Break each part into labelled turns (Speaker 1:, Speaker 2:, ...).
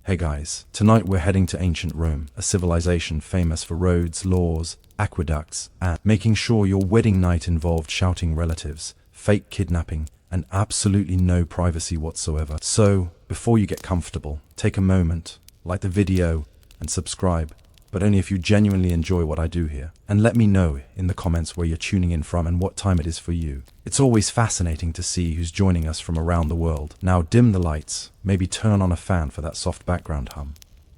Speaker 1: Hey guys, tonight we're heading to ancient Rome, a civilization famous for roads, laws, aqueducts, and making sure your wedding night involved shouting relatives, fake kidnapping, and absolutely no privacy whatsoever. So, before you get comfortable, take a moment, like the video, and subscribe, but only if you genuinely enjoy what I do here. And let me know in the comments where you're tuning in from and what time it is for you. It's always fascinating to see who's joining us from around the world. Now dim the lights, maybe turn on a fan for that soft background hum.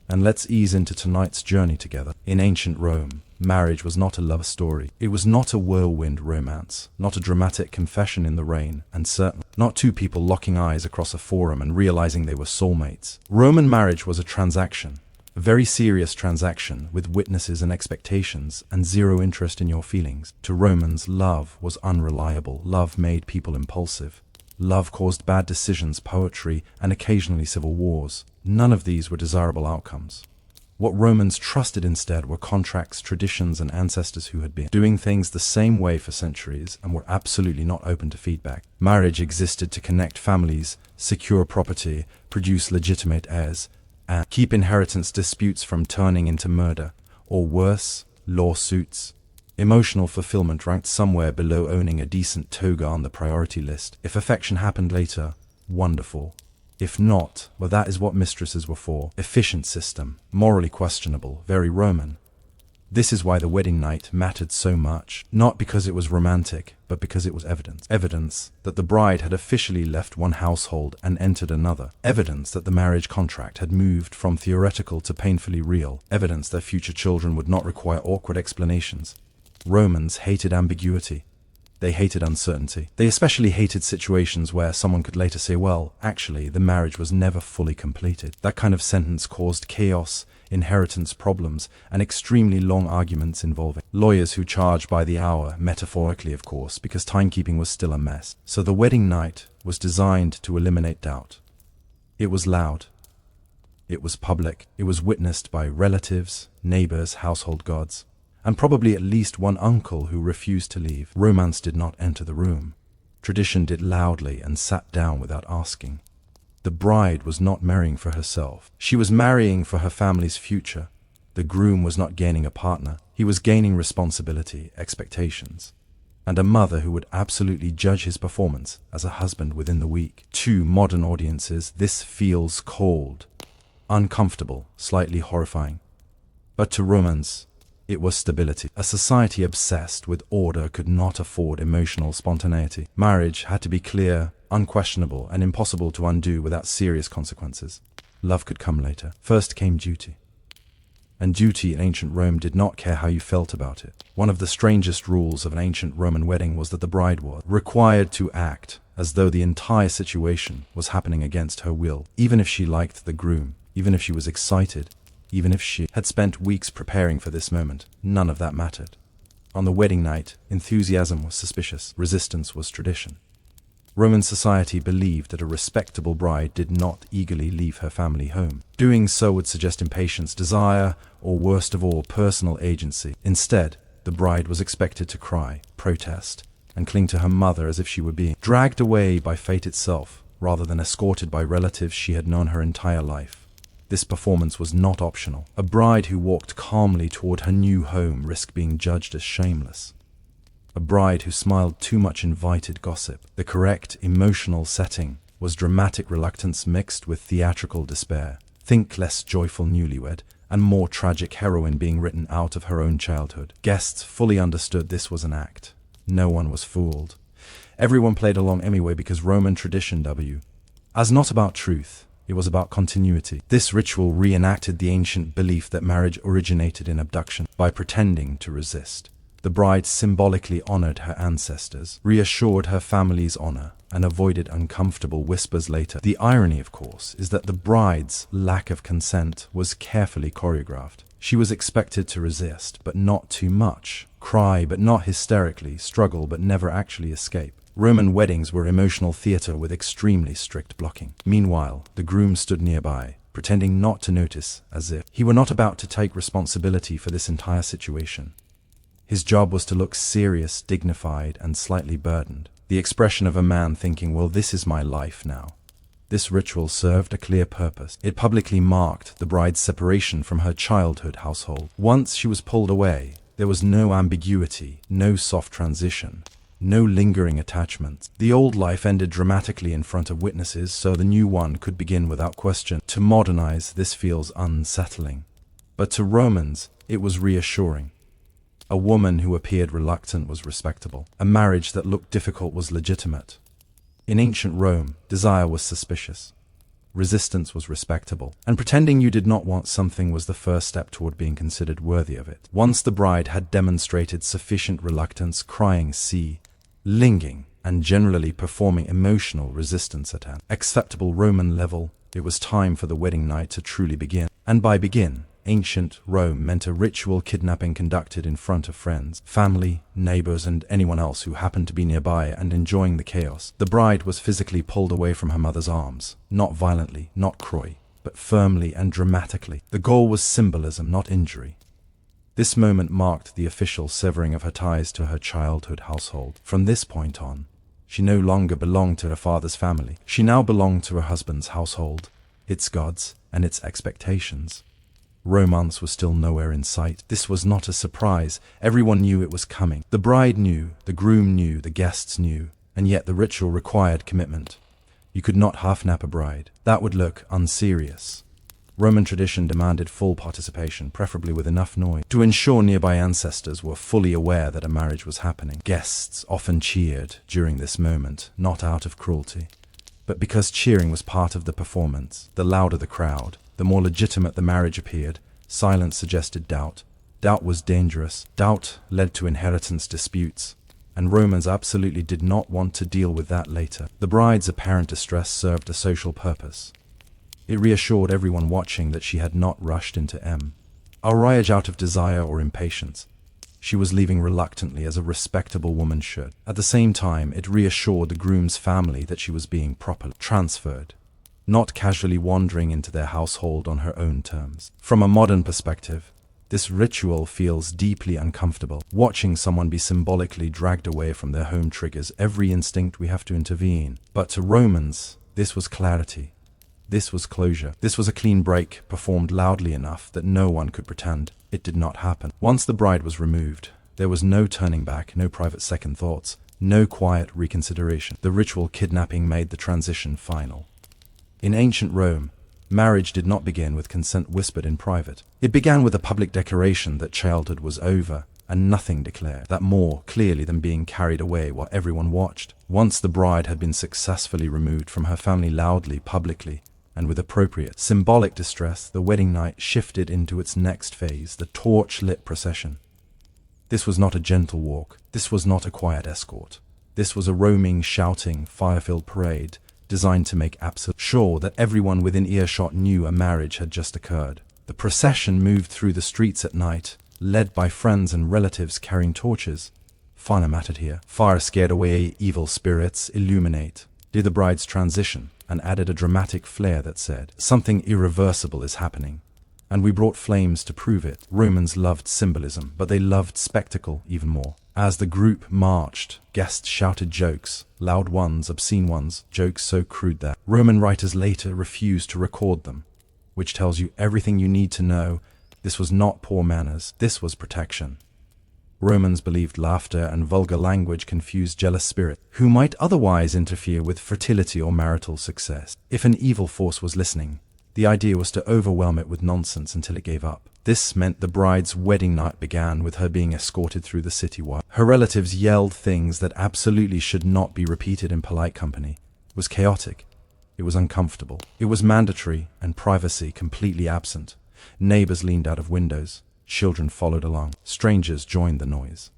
Speaker 1: And let's ease into tonight's journey together. In ancient Rome, marriage was not a love story. It was not a whirlwind romance, not a dramatic confession in the rain, and certainly not two people locking eyes across a forum and realizing they were soulmates. Roman marriage was a transaction. A very serious transaction with witnesses and expectations and zero interest in your feelings. To Romans, love was unreliable. Love made people impulsive. Love caused bad decisions, poetry, and occasionally civil wars. None of these were desirable outcomes. What Romans trusted instead were contracts, traditions, and ancestors who had been doing things the same way for centuries and were absolutely not open to feedback. Marriage existed to connect families, secure property, produce legitimate heirs, and keep inheritance disputes from turning into murder, or worse, lawsuits. Emotional fulfillment ranked somewhere below owning a decent toga on the priority list. If affection happened later, wonderful. If not, well, that is what mistresses were for. Efficient system, morally questionable, very Roman. This is why the wedding night mattered so much, not because it was romantic, but because it was evidence. Evidence that the bride had officially left one household and entered another. Evidence that the marriage contract had moved from theoretical to painfully real. Evidence that future children would not require awkward explanations. Romans hated ambiguity. They hated uncertainty. They especially hated situations where someone could later say, well, actually, the marriage was never fully completed. That kind of sentence caused chaos, inheritance problems, and extremely long arguments involving lawyers who charged by the hour, metaphorically of course, because timekeeping was still a mess. So the wedding night was designed to eliminate doubt. It was loud. It was public. It was witnessed by relatives, neighbors, household gods, and probably at least one uncle who refused to leave. Romance did not enter the room. Tradition did loudly and sat down without asking. The bride was not marrying for herself. She was marrying for her family's future. The groom was not gaining a partner. He was gaining responsibility, expectations, and a mother who would absolutely judge his performance as a husband within the week. To modern audiences, this feels cold, uncomfortable, slightly horrifying. But to Romans, it was stability. A society obsessed with order could not afford emotional spontaneity. Marriage had to be clear, unquestionable, and impossible to undo without serious consequences. Love could come later. First came duty. And duty in ancient Rome did not care how you felt about it. One of the strangest rules of an ancient Roman wedding was that the bride was required to act as though the entire situation was happening against her will, even if she liked the groom, even if she was excited, even if she had spent weeks preparing for this moment. None of that mattered. On the wedding night, enthusiasm was suspicious, resistance was tradition. Roman society believed that a respectable bride did not eagerly leave her family home. Doing so would suggest impatience, desire, or worst of all, personal agency. Instead, the bride was expected to cry, protest, and cling to her mother as if she were being dragged away by fate itself, rather than escorted by relatives she had known her entire life. This performance was not optional. A bride who walked calmly toward her new home risked being judged as shameless. A bride who smiled too much invited gossip. The correct emotional setting was dramatic reluctance mixed with theatrical despair. Think less joyful newlywed and more tragic heroine being written out of her own childhood. Guests fully understood this was an act. No one was fooled. Everyone played along anyway because Roman tradition as not about truth. It was about continuity. This ritual reenacted the ancient belief that marriage originated in abduction. By pretending to resist, the bride symbolically honored her ancestors, reassured her family's honor, and avoided uncomfortable whispers later. The irony, of course, is that the bride's lack of consent was carefully choreographed. She was expected to resist, but not too much, cry, but not hysterically, struggle, but never actually escape. Roman weddings were emotional theater with extremely strict blocking. Meanwhile, the groom stood nearby, pretending not to notice, as if he were not about to take responsibility for this entire situation. His job was to look serious, dignified, and slightly burdened. The expression of a man thinking, well, this is my life now. This ritual served a clear purpose. It publicly marked the bride's separation from her childhood household. Once she was pulled away, there was no ambiguity, no soft transition, no lingering attachments. The old life ended dramatically in front of witnesses, so the new one could begin without question. To modernize, this feels unsettling. But to Romans, it was reassuring. A woman who appeared reluctant was respectable. A marriage that looked difficult was legitimate. In ancient Rome, desire was suspicious. Resistance was respectable, and pretending you did not want something was the first step toward being considered worthy of it. Once the bride had demonstrated sufficient reluctance, crying "see," lingering, and generally performing emotional resistance at an acceptable Roman level, it was time for the wedding night to truly begin. And by begin, ancient Rome meant a ritual kidnapping conducted in front of friends, family, neighbors, and anyone else who happened to be nearby and enjoying the chaos. The bride was physically pulled away from her mother's arms, not violently, not coy, but firmly and dramatically. The goal was symbolism, not injury. This moment marked the official severing of her ties to her childhood household. From this point on, she no longer belonged to her father's family. She now belonged to her husband's household, its gods, and its expectations. Romance was still nowhere in sight. This was not a surprise. Everyone knew it was coming. The bride knew, the groom knew, the guests knew, and yet the ritual required commitment. You could not half-nap a bride. That would look unserious. Roman tradition demanded full participation, preferably with enough noise, to ensure nearby ancestors were fully aware that a marriage was happening. Guests often cheered during this moment, not out of cruelty, but because cheering was part of the performance. The louder the crowd, the more legitimate the marriage appeared. Silence suggested doubt. Doubt was dangerous. Doubt led to inheritance disputes, and Romans absolutely did not want to deal with that later. The bride's apparent distress served a social purpose. It reassured everyone watching that she had not rushed into a marriage out of desire or impatience. She was leaving reluctantly, as a respectable woman should. At the same time, it reassured the groom's family that she was being properly transferred, not casually wandering into their household on her own terms. From a modern perspective, this ritual feels deeply uncomfortable. Watching someone be symbolically dragged away from their home triggers every instinct we have to intervene. But to Romans, this was clarity. This was closure. This was a clean break, performed loudly enough that no one could pretend it did not happen. Once the bride was removed, there was no turning back, no private second thoughts, no quiet reconsideration. The ritual kidnapping made the transition final. In ancient Rome, marriage did not begin with consent whispered in private. It began with a public declaration that childhood was over, and nothing declared that more clearly than being carried away while everyone watched. Once the bride had been successfully removed from her family loudly, publicly, and with appropriate symbolic distress, the wedding night shifted into its next phase, the torch-lit procession. This was not a gentle walk. This was not a quiet escort. This was a roaming, shouting, fire-filled parade designed to make absolutely sure that everyone within earshot knew a marriage had just occurred. The procession moved through the streets at night, led by friends and relatives carrying torches. Fire mattered here. Fire scared away evil spirits, illuminate did the bride's transition, and added a dramatic flair that said, something irreversible is happening, and we brought flames to prove it. Romans loved symbolism, but they loved spectacle even more. As the group marched, guests shouted jokes, loud ones, obscene ones, jokes so crude that Roman writers later refused to record them, which tells you everything you need to know. This was not poor manners, this was protection. Romans believed laughter and vulgar language confused jealous spirits, who might otherwise interfere with fertility or marital success. If an evil force was listening, the idea was to overwhelm it with nonsense until it gave up. This meant the bride's wedding night began with her being escorted through the city while her relatives yelled things that absolutely should not be repeated in polite company. It was chaotic. It was uncomfortable. It was mandatory, and privacy completely absent. Neighbors leaned out of windows. Children followed along. Strangers joined the noise.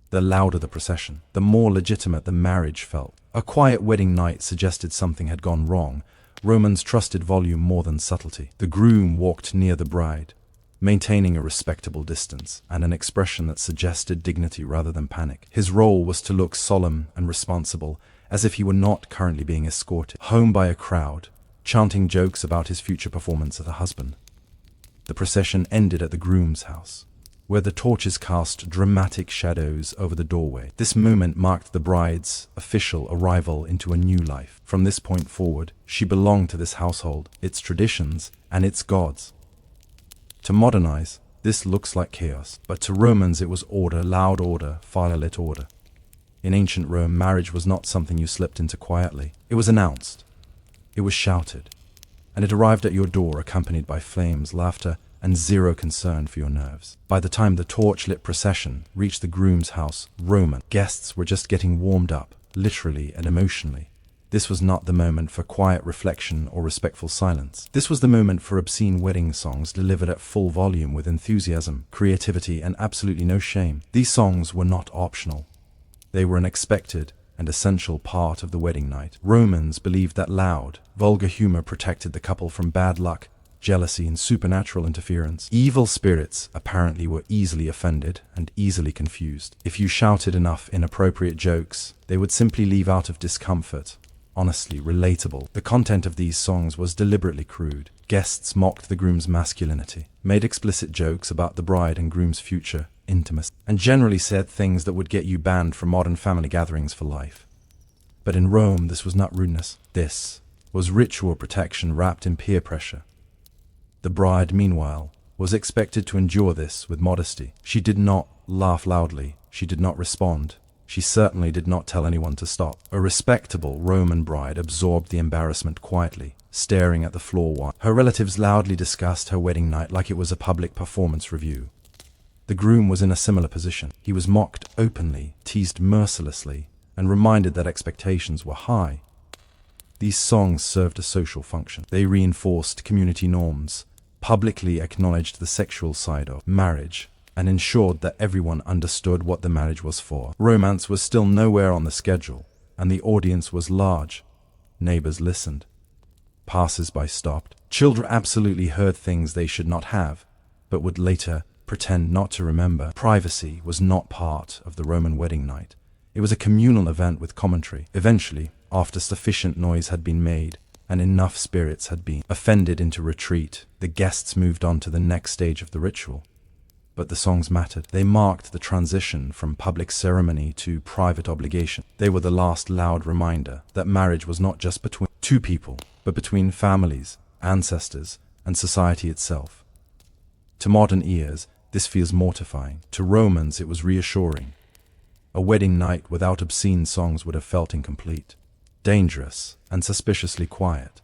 Speaker 1: The louder the procession, the more legitimate the marriage felt. A quiet wedding night suggested something had gone wrong. Romans trusted volume more than subtlety. The groom walked near the bride, maintaining a respectable distance and an expression that suggested dignity rather than panic. His role was to look solemn and responsible, as if he were not currently being escorted home by a crowd, chanting jokes about his future performance as a husband. The procession ended at the groom's house. where the torches cast dramatic shadows over the doorway. This moment marked the bride's official arrival into a new life. From this point forward, she belonged to this household, its traditions, and its gods. To modernize, this looks like chaos, but to Romans it was order, loud order, fire-lit order. In ancient Rome, marriage was not something you slipped into quietly. It was announced. It was shouted. And it arrived at your door accompanied by flames, laughter, and zero concern for your nerves. By the time the torch-lit procession reached the groom's house, Roman guests were just getting warmed up, literally and emotionally. This was not the moment for quiet reflection or respectful silence. This was the moment for obscene wedding songs delivered at full volume with enthusiasm, creativity, and absolutely no shame. These songs were not optional. They were an expected and essential part of the wedding night. Romans believed that loud, vulgar humor protected the couple from bad luck, jealousy, and supernatural interference. Evil spirits apparently were easily offended and easily confused. If you shouted enough inappropriate jokes, they would simply leave out of discomfort. Honestly, relatable. The content of these songs was deliberately crude. Guests mocked the groom's masculinity, made explicit jokes about the bride and groom's future intimacy, and generally said things that would get you banned from modern family gatherings for life. But in Rome, this was not rudeness. This was ritual protection wrapped in peer pressure. The bride, meanwhile, was expected to endure this with modesty. She did not laugh loudly. She did not respond. She certainly did not tell anyone to stop. A respectable Roman bride absorbed the embarrassment quietly, staring at the floor while her relatives loudly discussed her wedding night like it was a public performance review. The groom was in a similar position. He was mocked openly, teased mercilessly, and reminded that expectations were high. These songs served a social function. They reinforced community norms, publicly acknowledged the sexual side of marriage, and ensured that everyone understood what the marriage was for. Romance was still nowhere on the schedule, and the audience was large. Neighbors listened. Passers-by stopped. Children absolutely heard things they should not have, but would later pretend not to remember. Privacy was not part of the Roman wedding night. It was a communal event with commentary. Eventually, after sufficient noise had been made and enough spirits had been offended into retreat, the guests moved on to the next stage of the ritual. But the songs mattered. They marked the transition from public ceremony to private obligation. They were the last loud reminder that marriage was not just between two people, but between families, ancestors, and society itself. To modern ears, this feels mortifying. To Romans, it was reassuring. A wedding night without obscene songs would have felt incomplete, dangerous, and suspiciously quiet.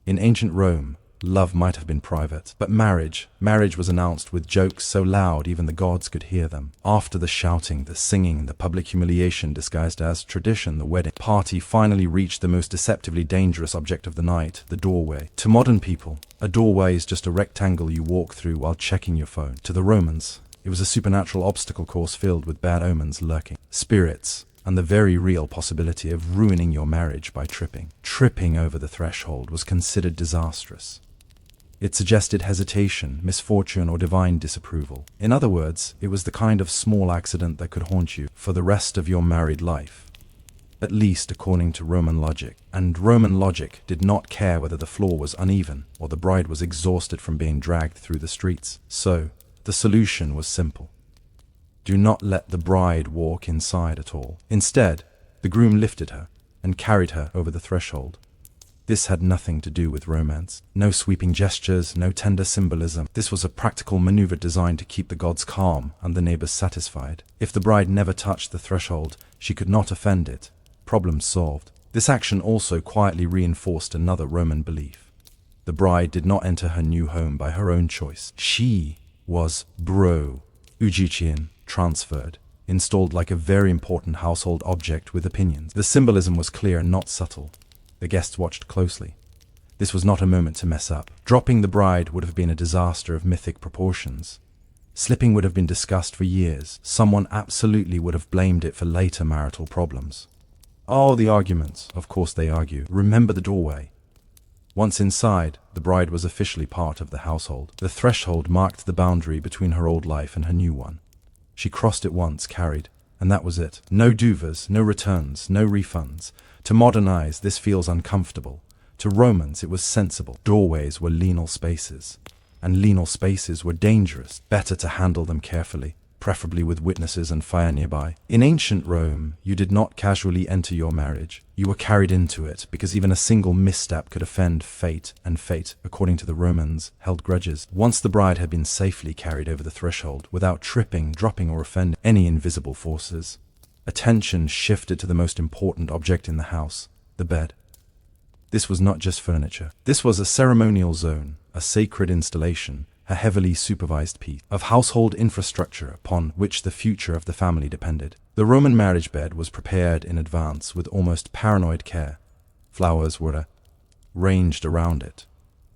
Speaker 1: In ancient Rome, love might have been private, but marriage was announced with jokes so loud even the gods could hear them. After the shouting, the singing, the public humiliation disguised as tradition, the wedding party finally reached the most deceptively dangerous object of the night, the doorway. To modern people, a doorway is just a rectangle you walk through while checking your phone. To the Romans, it was a supernatural obstacle course filled with bad omens lurking, spirits, and the very real possibility of ruining your marriage by tripping. Tripping over the threshold was considered disastrous. It suggested hesitation, misfortune, or divine disapproval. In other words, it was the kind of small accident that could haunt you for the rest of your married life. At least according to Roman logic. And Roman logic did not care whether the floor was uneven or the bride was exhausted from being dragged through the streets. So, the solution was simple. Do not let the bride walk inside at all. Instead, the groom lifted her and carried her over the threshold. This had nothing to do with romance. No sweeping gestures, no tender symbolism. This was a practical maneuver designed to keep the gods calm and the neighbors satisfied. If the bride never touched the threshold, she could not offend it. Problem solved. This action also quietly reinforced another Roman belief. The bride did not enter her new home by her own choice. She was transferred, installed like a very important household object with opinions. The symbolism was clear and not subtle. The guests watched closely. This was not a moment to mess up. Dropping the bride would have been a disaster of mythic proportions. Slipping would have been discussed for years. Someone absolutely would have blamed it for later marital problems. Oh, the arguments. Of course they argue. Remember the doorway. Once inside, the bride was officially part of the household. The threshold marked the boundary between her old life and her new one. She crossed it once, carried, and that was it. No duvers, no returns, no refunds. To modernize, this feels uncomfortable. To Romans, it was sensible. Doorways were liminal spaces. and liminal spaces were dangerous. Better to handle them carefully, preferably with witnesses and fire nearby. In ancient Rome, you did not casually enter your marriage. You were carried into it, because even a single misstep could offend fate, and fate, according to the Romans, held grudges. Once the bride had been safely carried over the threshold, without tripping, dropping, or offending any invisible forces, attention shifted to the most important object in the house, the bed. This was not just furniture. This was a ceremonial zone, a sacred installation, a heavily supervised piece of household infrastructure upon which the future of the family depended. The Roman marriage bed was prepared in advance with almost paranoid care. Flowers were ranged around it.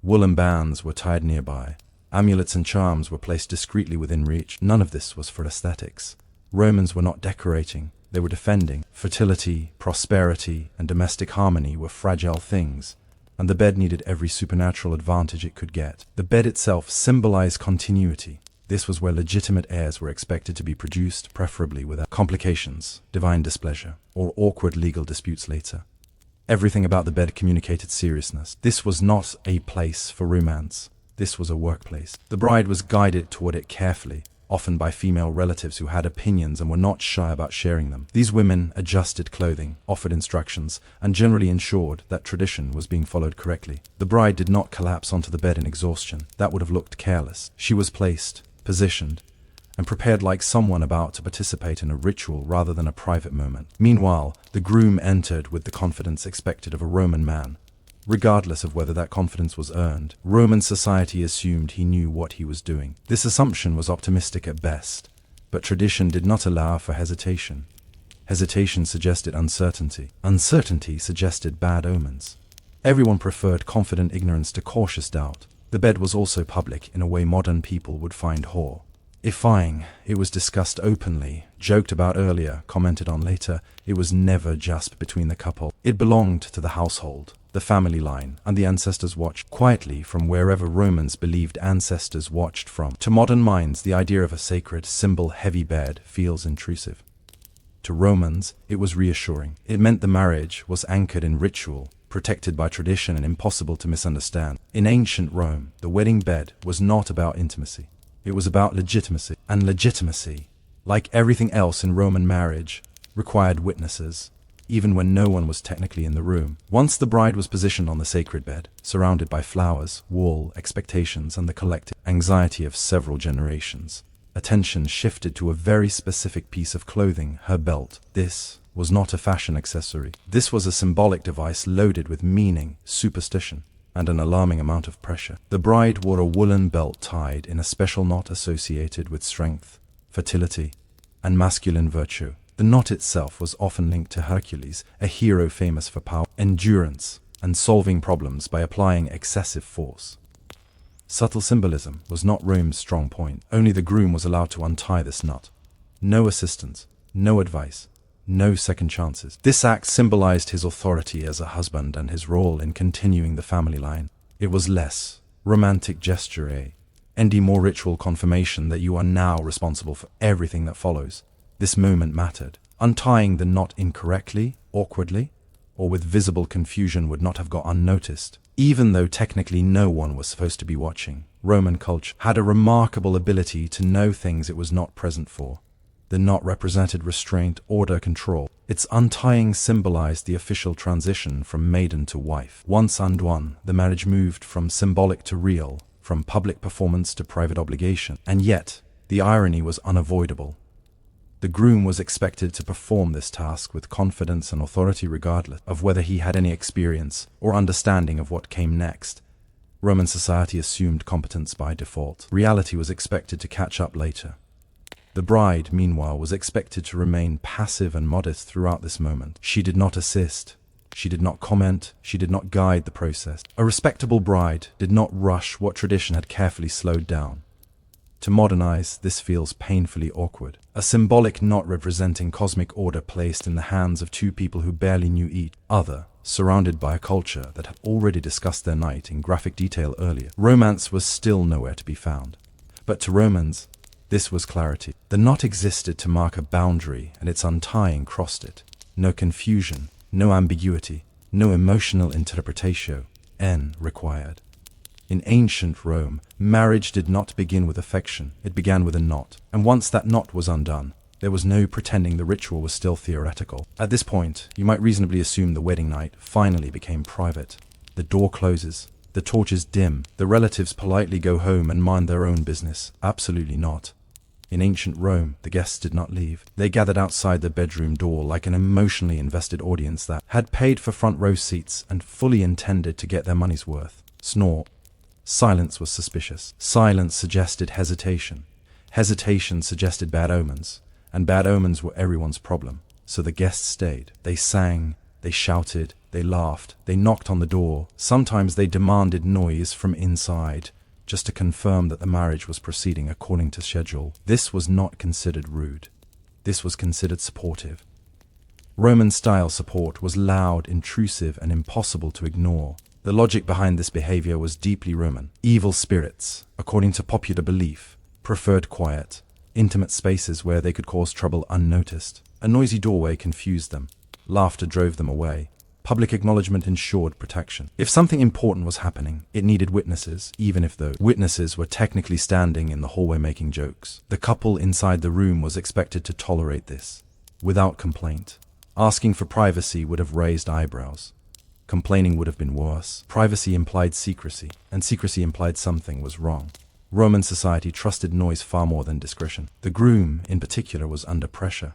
Speaker 1: Woolen bands were tied nearby. Amulets and charms were placed discreetly within reach. None of this was for aesthetics. Romans were not decorating, they were defending. Fertility, prosperity, and domestic harmony were fragile things, and the bed needed every supernatural advantage it could get. The bed itself symbolized continuity. This was where legitimate heirs were expected to be produced, preferably without complications, divine displeasure, or awkward legal disputes later. Everything about the bed communicated seriousness. This was not a place for romance. This was a workplace. The bride was guided toward it carefully, often by female relatives who had opinions and were not shy about sharing them. These women adjusted clothing, offered instructions, and generally ensured that tradition was being followed correctly. The bride did not collapse onto the bed in exhaustion. That would have looked careless. She was placed, positioned, and prepared like someone about to participate in a ritual rather than a private moment. Meanwhile, the groom entered with the confidence expected of a Roman man. Regardless of whether that confidence was earned, Roman society assumed he knew what he was doing. This assumption was optimistic at best, but tradition did not allow for hesitation. Hesitation suggested uncertainty. Uncertainty suggested bad omens. Everyone preferred confident ignorance to cautious doubt. The bed was also public in a way modern people would find horrifying. It was discussed openly, joked about earlier, commented on later. It was never just between the couple. It belonged to the household, the family line, and the ancestors watched quietly from wherever Romans believed ancestors watched from. To modern minds, the idea of a sacred, symbol-heavy bed feels intrusive. To Romans, it was reassuring. It meant the marriage was anchored in ritual, protected by tradition and impossible to misunderstand. In ancient Rome, the wedding bed was not about intimacy. It was about legitimacy. And legitimacy, like everything else in Roman marriage, required witnesses, even when no one was technically in the room. Once the bride was positioned on the sacred bed, surrounded by flowers, wool, expectations, and the collective anxiety of several generations, attention shifted to a very specific piece of clothing, her belt. This was not a fashion accessory. This was a symbolic device loaded with meaning, superstition, and an alarming amount of pressure. The bride wore a woolen belt tied in a special knot associated with strength, fertility, and masculine virtue. The knot itself was often linked to Hercules, a hero famous for power, endurance, and solving problems by applying excessive force. Subtle symbolism was not Rome's strong point. Only the groom was allowed to untie this knot. No assistance, no advice, no second chances. This act symbolized his authority as a husband and his role in continuing the family line. It was less romantic gesture, and more ritual confirmation that you are now responsible for everything that follows. This moment mattered. Untying the knot incorrectly, awkwardly, or with visible confusion would not have gone unnoticed. Even though technically no one was supposed to be watching, Roman culture had a remarkable ability to know things it was not present for. The knot represented restraint, order, control. Its untying symbolized the official transition from maiden to wife. Once undone, the marriage moved from symbolic to real, from public performance to private obligation. And yet, the irony was unavoidable. The groom was expected to perform this task with confidence and authority regardless of whether he had any experience or understanding of what came next. Roman society assumed competence by default. Reality was expected to catch up later. The bride, meanwhile, was expected to remain passive and modest throughout this moment. She did not assist. She did not comment. She did not guide the process. A respectable bride did not rush what tradition had carefully slowed down. To modernize, this feels painfully awkward. A symbolic knot representing cosmic order placed in the hands of two people who barely knew each other, surrounded by a culture that had already discussed their night in graphic detail earlier. Romance was still nowhere to be found. But to Romans, this was clarity. The knot existed to mark a boundary, and its untying crossed it. No confusion, no ambiguity, no emotional interpretatio required. In ancient Rome, marriage did not begin with affection, it began with a knot. And once that knot was undone, there was no pretending the ritual was still theoretical. At this point, you might reasonably assume the wedding night finally became private. The door closes, the torches dim, the relatives politely go home and mind their own business. Absolutely not. In ancient Rome, the guests did not leave. They gathered outside the bedroom door like an emotionally invested audience that had paid for front row seats and fully intended to get their money's worth. Snore. Silence was suspicious. Silence suggested hesitation. Hesitation suggested bad omens. And bad omens were everyone's problem. So the guests stayed. They sang, they shouted, they laughed, they knocked on the door. Sometimes they demanded noise from inside, just to confirm that the marriage was proceeding according to schedule. This was not considered rude. This was considered supportive. Roman-style support was loud, intrusive, and impossible to ignore. The logic behind this behavior was deeply Roman. Evil spirits, according to popular belief, preferred quiet, intimate spaces where they could cause trouble unnoticed. A noisy doorway confused them. Laughter drove them away. Public acknowledgement ensured protection. If something important was happening, it needed witnesses, even if those witnesses were technically standing in the hallway making jokes. The couple inside the room was expected to tolerate this, without complaint. Asking for privacy would have raised eyebrows. Complaining would have been worse. Privacy implied secrecy, and secrecy implied something was wrong. Roman society trusted noise far more than discretion. The groom, in particular, was under pressure.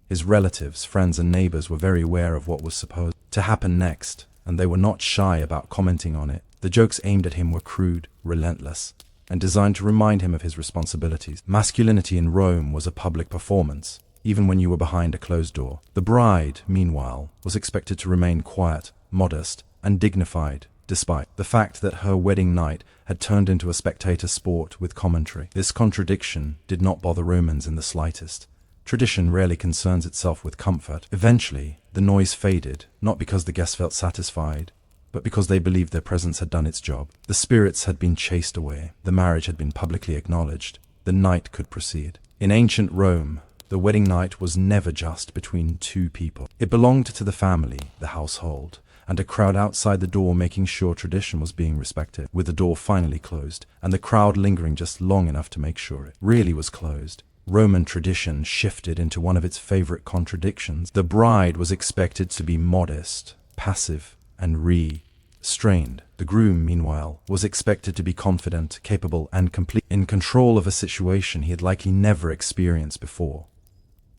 Speaker 1: His relatives, friends, and neighbors were very aware of what was supposed to happen next, and they were not shy about commenting on it. The jokes aimed at him were crude, relentless, and designed to remind him of his responsibilities. Masculinity in Rome was a public performance, even when you were behind a closed door. The bride, meanwhile, was expected to remain quiet, modest, and dignified, despite the fact that her wedding night had turned into a spectator sport with commentary. This contradiction did not bother Romans in the slightest. Tradition rarely concerns itself with comfort. Eventually, the noise faded, not because the guests felt satisfied, but because they believed their presence had done its job. The spirits had been chased away. The marriage had been publicly acknowledged. The night could proceed. In ancient Rome, the wedding night was never just between two people. It belonged to the family, the household, and a crowd outside the door making sure tradition was being respected. With the door finally closed, and the crowd lingering just long enough to make sure it really was closed, Roman tradition shifted into one of its favorite contradictions. The bride was expected to be modest, passive, and restrained. The groom, meanwhile, was expected to be confident, capable, and complete, in control of a situation he had likely never experienced before.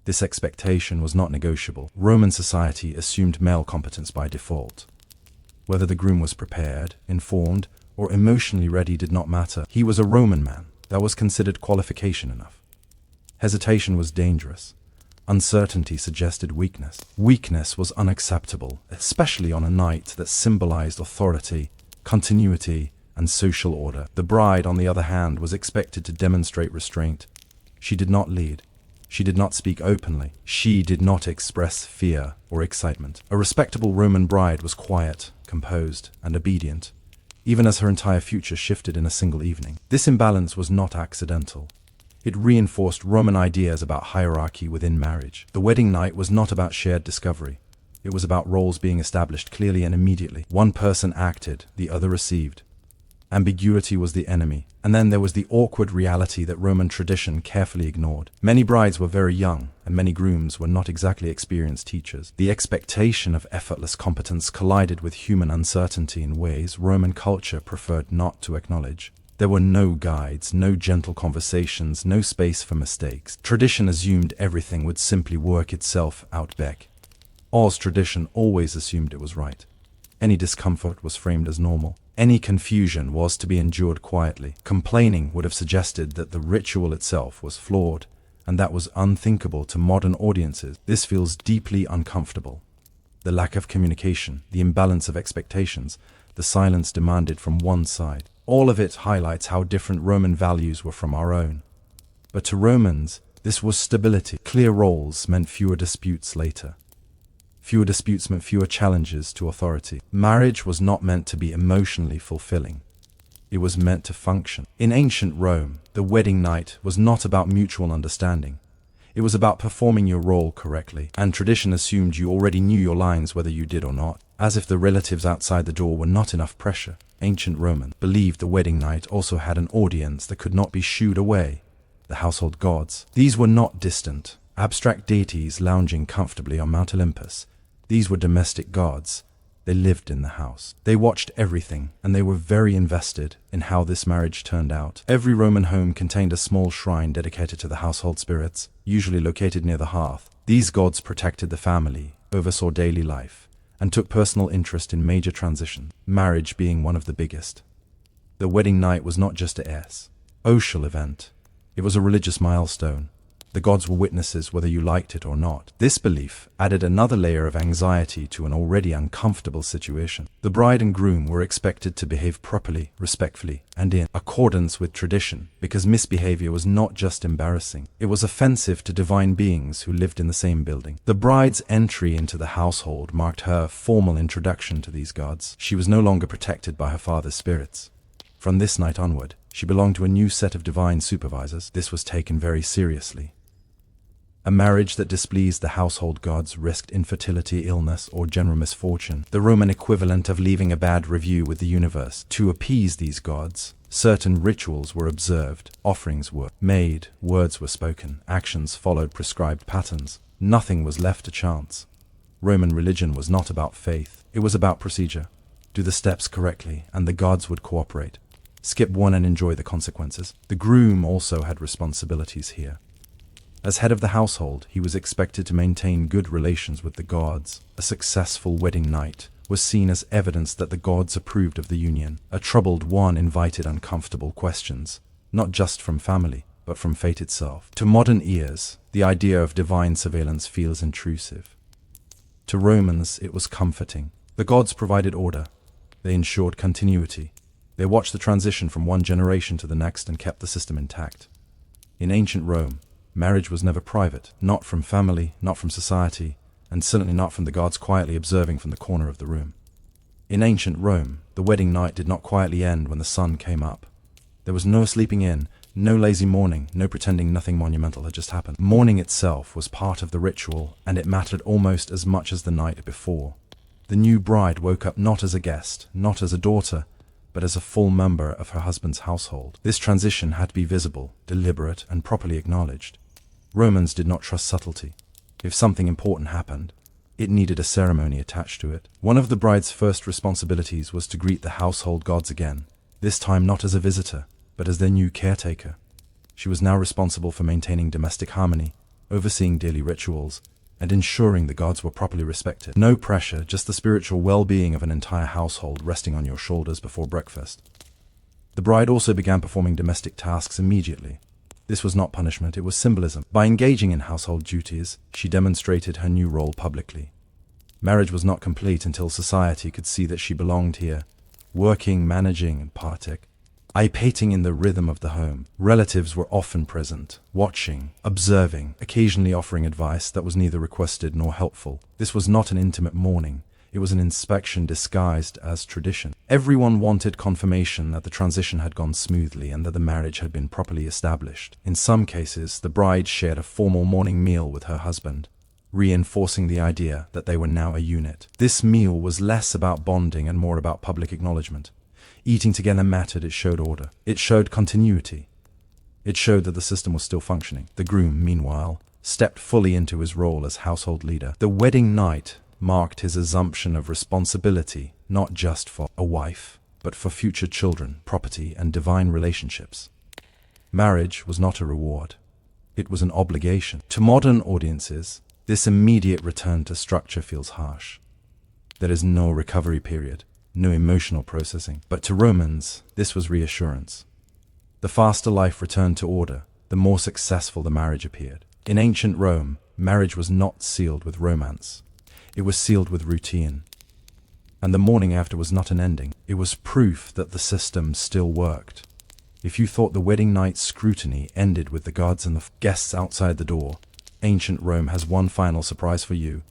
Speaker 1: This expectation was not negotiable. Roman society assumed male competence by default. Whether the groom was prepared, informed, or emotionally ready did not matter. He was a Roman man. That was considered qualification enough. Hesitation was dangerous. Uncertainty suggested weakness. Weakness was unacceptable, especially on a night that symbolized authority, continuity, and social order. The bride, on the other hand, was expected to demonstrate restraint. She did not lead. She did not speak openly. She did not express fear or excitement. A respectable Roman bride was quiet, composed, and obedient, even as her entire future shifted in a single evening. This imbalance was not accidental. It reinforced Roman ideas about hierarchy within marriage. The wedding night was not about shared discovery. It was about roles being established clearly and immediately. One person acted, the other received. Ambiguity was the enemy. And then there was the awkward reality that Roman tradition carefully ignored. Many brides were very young, and many grooms were not exactly experienced teachers. The expectation of effortless competence collided with human uncertainty in ways Roman culture preferred not to acknowledge. There were no guides, no gentle conversations, no space for mistakes. Tradition assumed everything would simply work itself out back. Oz tradition always assumed it was right. Any discomfort was framed as normal. Any confusion was to be endured quietly. Complaining would have suggested that the ritual itself was flawed, and that was unthinkable to modern audiences. This feels deeply uncomfortable. The lack of communication, the imbalance of expectations, the silence demanded from one side. All of it highlights how different Roman values were from our own. But to Romans, this was stability. Clear roles meant fewer disputes later. Fewer disputes meant fewer challenges to authority. Marriage was not meant to be emotionally fulfilling. It was meant to function. In ancient Rome, the wedding night was not about mutual understanding. It was about performing your role correctly, and tradition assumed you already knew your lines whether you did or not, as if the relatives outside the door were not enough pressure. Ancient Roman believed the wedding night also had an audience that could not be shooed away: the household gods. These were not distant, abstract deities lounging comfortably on Mount Olympus. These were domestic gods. They lived in the house. They watched everything, and they were very invested in how this marriage turned out. Every Roman home contained a small shrine dedicated to the household spirits, usually located near the hearth. These gods protected the family, oversaw daily life, and took personal interest in major transitions, marriage being one of the biggest. The wedding night was not just a social event. It was a religious milestone. The gods were witnesses whether you liked it or not. This belief added another layer of anxiety to an already uncomfortable situation. The bride and groom were expected to behave properly, respectfully, and in accordance with tradition, because misbehavior was not just embarrassing, it was offensive to divine beings who lived in the same building. The bride's entry into the household marked her formal introduction to these gods. She was no longer protected by her father's spirits. From this night onward, she belonged to a new set of divine supervisors. This was taken very seriously. A marriage that displeased the household gods risked infertility, illness, or general misfortune, the Roman equivalent of leaving a bad review with the universe. To appease these gods, certain rituals were observed, offerings were made, words were spoken, actions followed prescribed patterns. Nothing was left to chance. Roman religion was not about faith, it was about procedure. Do the steps correctly, and the gods would cooperate. Skip one and enjoy the consequences. The groom also had responsibilities here. As head of the household, he was expected to maintain good relations with the gods. A successful wedding night was seen as evidence that the gods approved of the union. A troubled one invited uncomfortable questions, not just from family, but from fate itself. To modern ears, the idea of divine surveillance feels intrusive. To Romans, it was comforting. The gods provided order. They ensured continuity. They watched the transition from one generation to the next and kept the system intact. In ancient Rome, marriage was never private, not from family, not from society, and certainly not from the gods quietly observing from the corner of the room. In ancient Rome, the wedding night did not quietly end when the sun came up. There was no sleeping in, no lazy mourning, no pretending nothing monumental had just happened. Mourning itself was part of the ritual, and it mattered almost as much as the night before. The new bride woke up not as a guest, not as a daughter, but as a full member of her husband's household. This transition had to be visible, deliberate, and properly acknowledged. Romans did not trust subtlety. If something important happened, it needed a ceremony attached to it. One of the bride's first responsibilities was to greet the household gods again, this time not as a visitor, but as their new caretaker. She was now responsible for maintaining domestic harmony, overseeing daily rituals, and ensuring the gods were properly respected. No pressure, just the spiritual well-being of an entire household resting on your shoulders before breakfast. The bride also began performing domestic tasks immediately. This was not punishment, it was symbolism. By engaging in household duties, she demonstrated her new role publicly. Marriage was not complete until society could see that she belonged here, working, managing, and participating in the rhythm of the home. Relatives were often present, watching, observing, occasionally offering advice that was neither requested nor helpful. This was not an intimate mourning. It was an inspection disguised as tradition. Everyone wanted confirmation that the transition had gone smoothly and that the marriage had been properly established. In some cases, the bride shared a formal morning meal with her husband, reinforcing the idea that they were now a unit. This meal was less about bonding and more about public acknowledgement. Eating together mattered, it showed order. It showed continuity. It showed that the system was still functioning. The groom, meanwhile, stepped fully into his role as household leader. The wedding night marked his assumption of responsibility, not just for a wife, but for future children, property, and divine relationships. Marriage was not a reward. It was an obligation. To modern audiences, this immediate return to structure feels harsh. There is no recovery period, no emotional processing. But to Romans, this was reassurance. The faster life returned to order, the more successful the marriage appeared. In ancient Rome, marriage was not sealed with romance. It was sealed with routine. And the morning after was not an ending. It was proof that the system still worked. If you thought the wedding night's scrutiny ended with the gods and the guests outside the door, ancient Rome has one final surprise for you.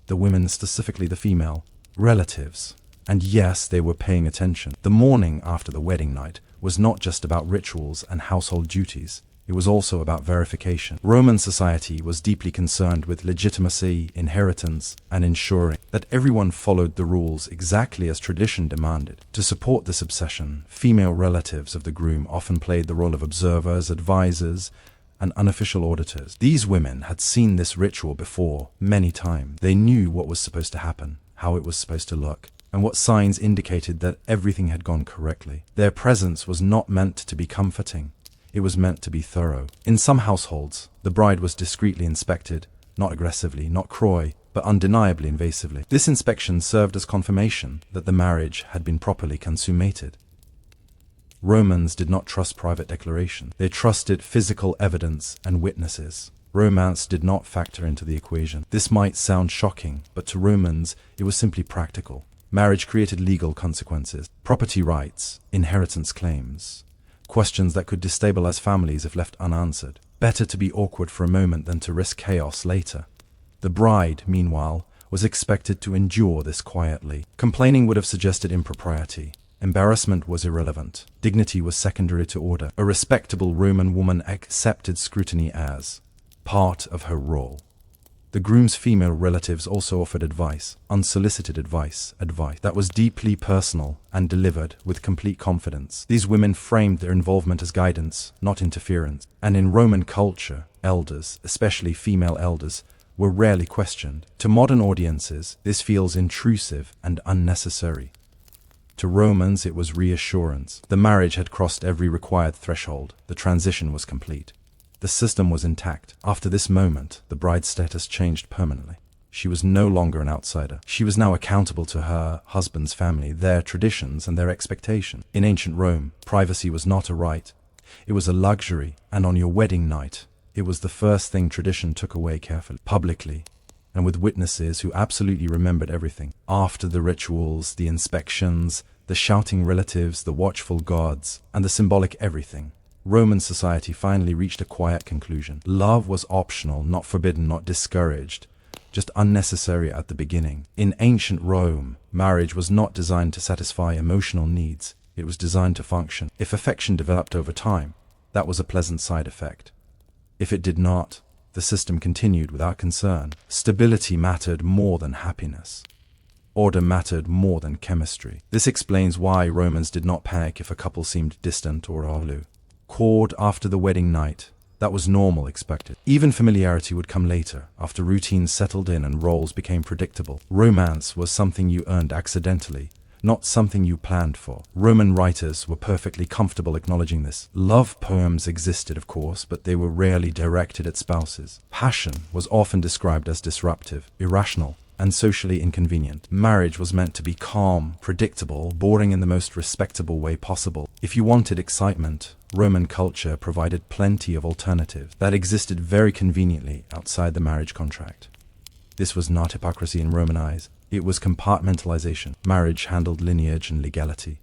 Speaker 1: The women, specifically the female, relatives. And yes, they were paying attention. The morning after the wedding night was not just about rituals and household duties. It was also about verification. Roman society was deeply concerned with legitimacy, inheritance, and ensuring that everyone followed the rules exactly as tradition demanded. To support this obsession, female relatives of the groom often played the role of observers, advisors, and unofficial auditors. These women had seen this ritual before many times. They knew what was supposed to happen, how it was supposed to look, and what signs indicated that everything had gone correctly. Their presence was not meant to be comforting. It was meant to be thorough. In some households, the bride was discreetly inspected, not aggressively, not coy, but undeniably invasively. This inspection served as confirmation that the marriage had been properly consummated. Romans did not trust private declaration. They trusted physical evidence and witnesses. Romance did not factor into the equation. This might sound shocking, but to Romans, it was simply practical. Marriage created legal consequences, property rights, inheritance claims, questions that could destabilize families if left unanswered. Better to be awkward for a moment than to risk chaos later. The bride, meanwhile, was expected to endure this quietly. Complaining would have suggested impropriety. Embarrassment was irrelevant. Dignity was secondary to order. A respectable Roman woman accepted scrutiny as part of her role. The groom's female relatives also offered advice, unsolicited advice that was deeply personal and delivered with complete confidence. These women framed their involvement as guidance, not interference. And in Roman culture, elders, especially female elders, were rarely questioned. To modern audiences, this feels intrusive and unnecessary. To Romans, it was reassurance. The marriage had crossed every required threshold. The transition was complete. The system was intact. After this moment, the bride's status changed permanently. She was no longer an outsider. She was now accountable to her husband's family, their traditions, and their expectations. In ancient Rome, privacy was not a right. It was a luxury, and on your wedding night, it was the first thing tradition took away carefully, publicly, and with witnesses who absolutely remembered everything. After the rituals, the inspections, the shouting relatives, the watchful gods, and the symbolic everything, Roman society finally reached a quiet conclusion. Love was optional, not forbidden, not discouraged, just unnecessary at the beginning. In ancient Rome, marriage was not designed to satisfy emotional needs. It was designed to function. If affection developed over time, that was a pleasant side effect. If it did not, the system continued without concern. Stability mattered more than happiness. Order mattered more than chemistry. This explains why Romans did not panic if a couple seemed distant or aloof. Court after the wedding night, that was normal, expected. Even familiarity would come later, after routines settled in and roles became predictable. Romance was something you earned accidentally, not something you planned for. Roman writers were perfectly comfortable acknowledging this. Love poems existed, of course, but they were rarely directed at spouses. Passion was often described as disruptive, irrational, and socially inconvenient. Marriage was meant to be calm, predictable, boring in the most respectable way possible. If you wanted excitement, Roman culture provided plenty of alternatives that existed very conveniently outside the marriage contract. This was not hypocrisy in Roman eyes. It was compartmentalization. Marriage handled lineage and legality.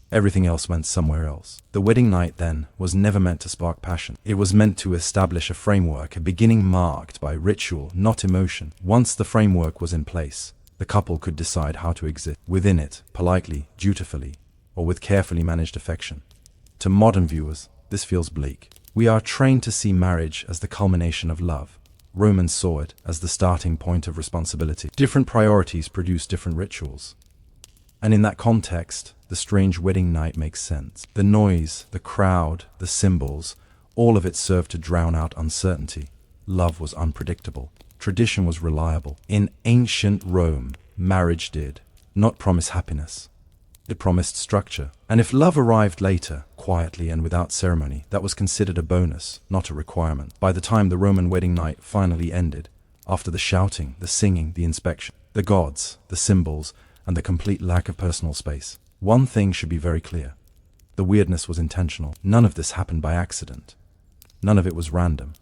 Speaker 1: Everything else went somewhere else. The wedding night, then, was never meant to spark passion. It was meant to establish a framework, a beginning marked by ritual, not emotion. Once the framework was in place, the couple could decide how to exist within it, politely, dutifully, or with carefully managed affection. To modern viewers, this feels bleak. We are trained to see marriage as the culmination of love. Romans saw it as the starting point of responsibility. Different priorities produce different rituals. And in that context, the strange wedding night makes sense. The noise, the crowd, the symbols, all of it served to drown out uncertainty. Love was unpredictable. Tradition was reliable. In ancient Rome, marriage did not promise happiness. It promised structure. And if love arrived later, quietly and without ceremony, that was considered a bonus, not a requirement. By the time the Roman wedding night finally ended, after the shouting, the singing, the inspection, the gods, the symbols, and the complete lack of personal space, one thing should be very clear. The weirdness was intentional. None of this happened by accident. None of it was random.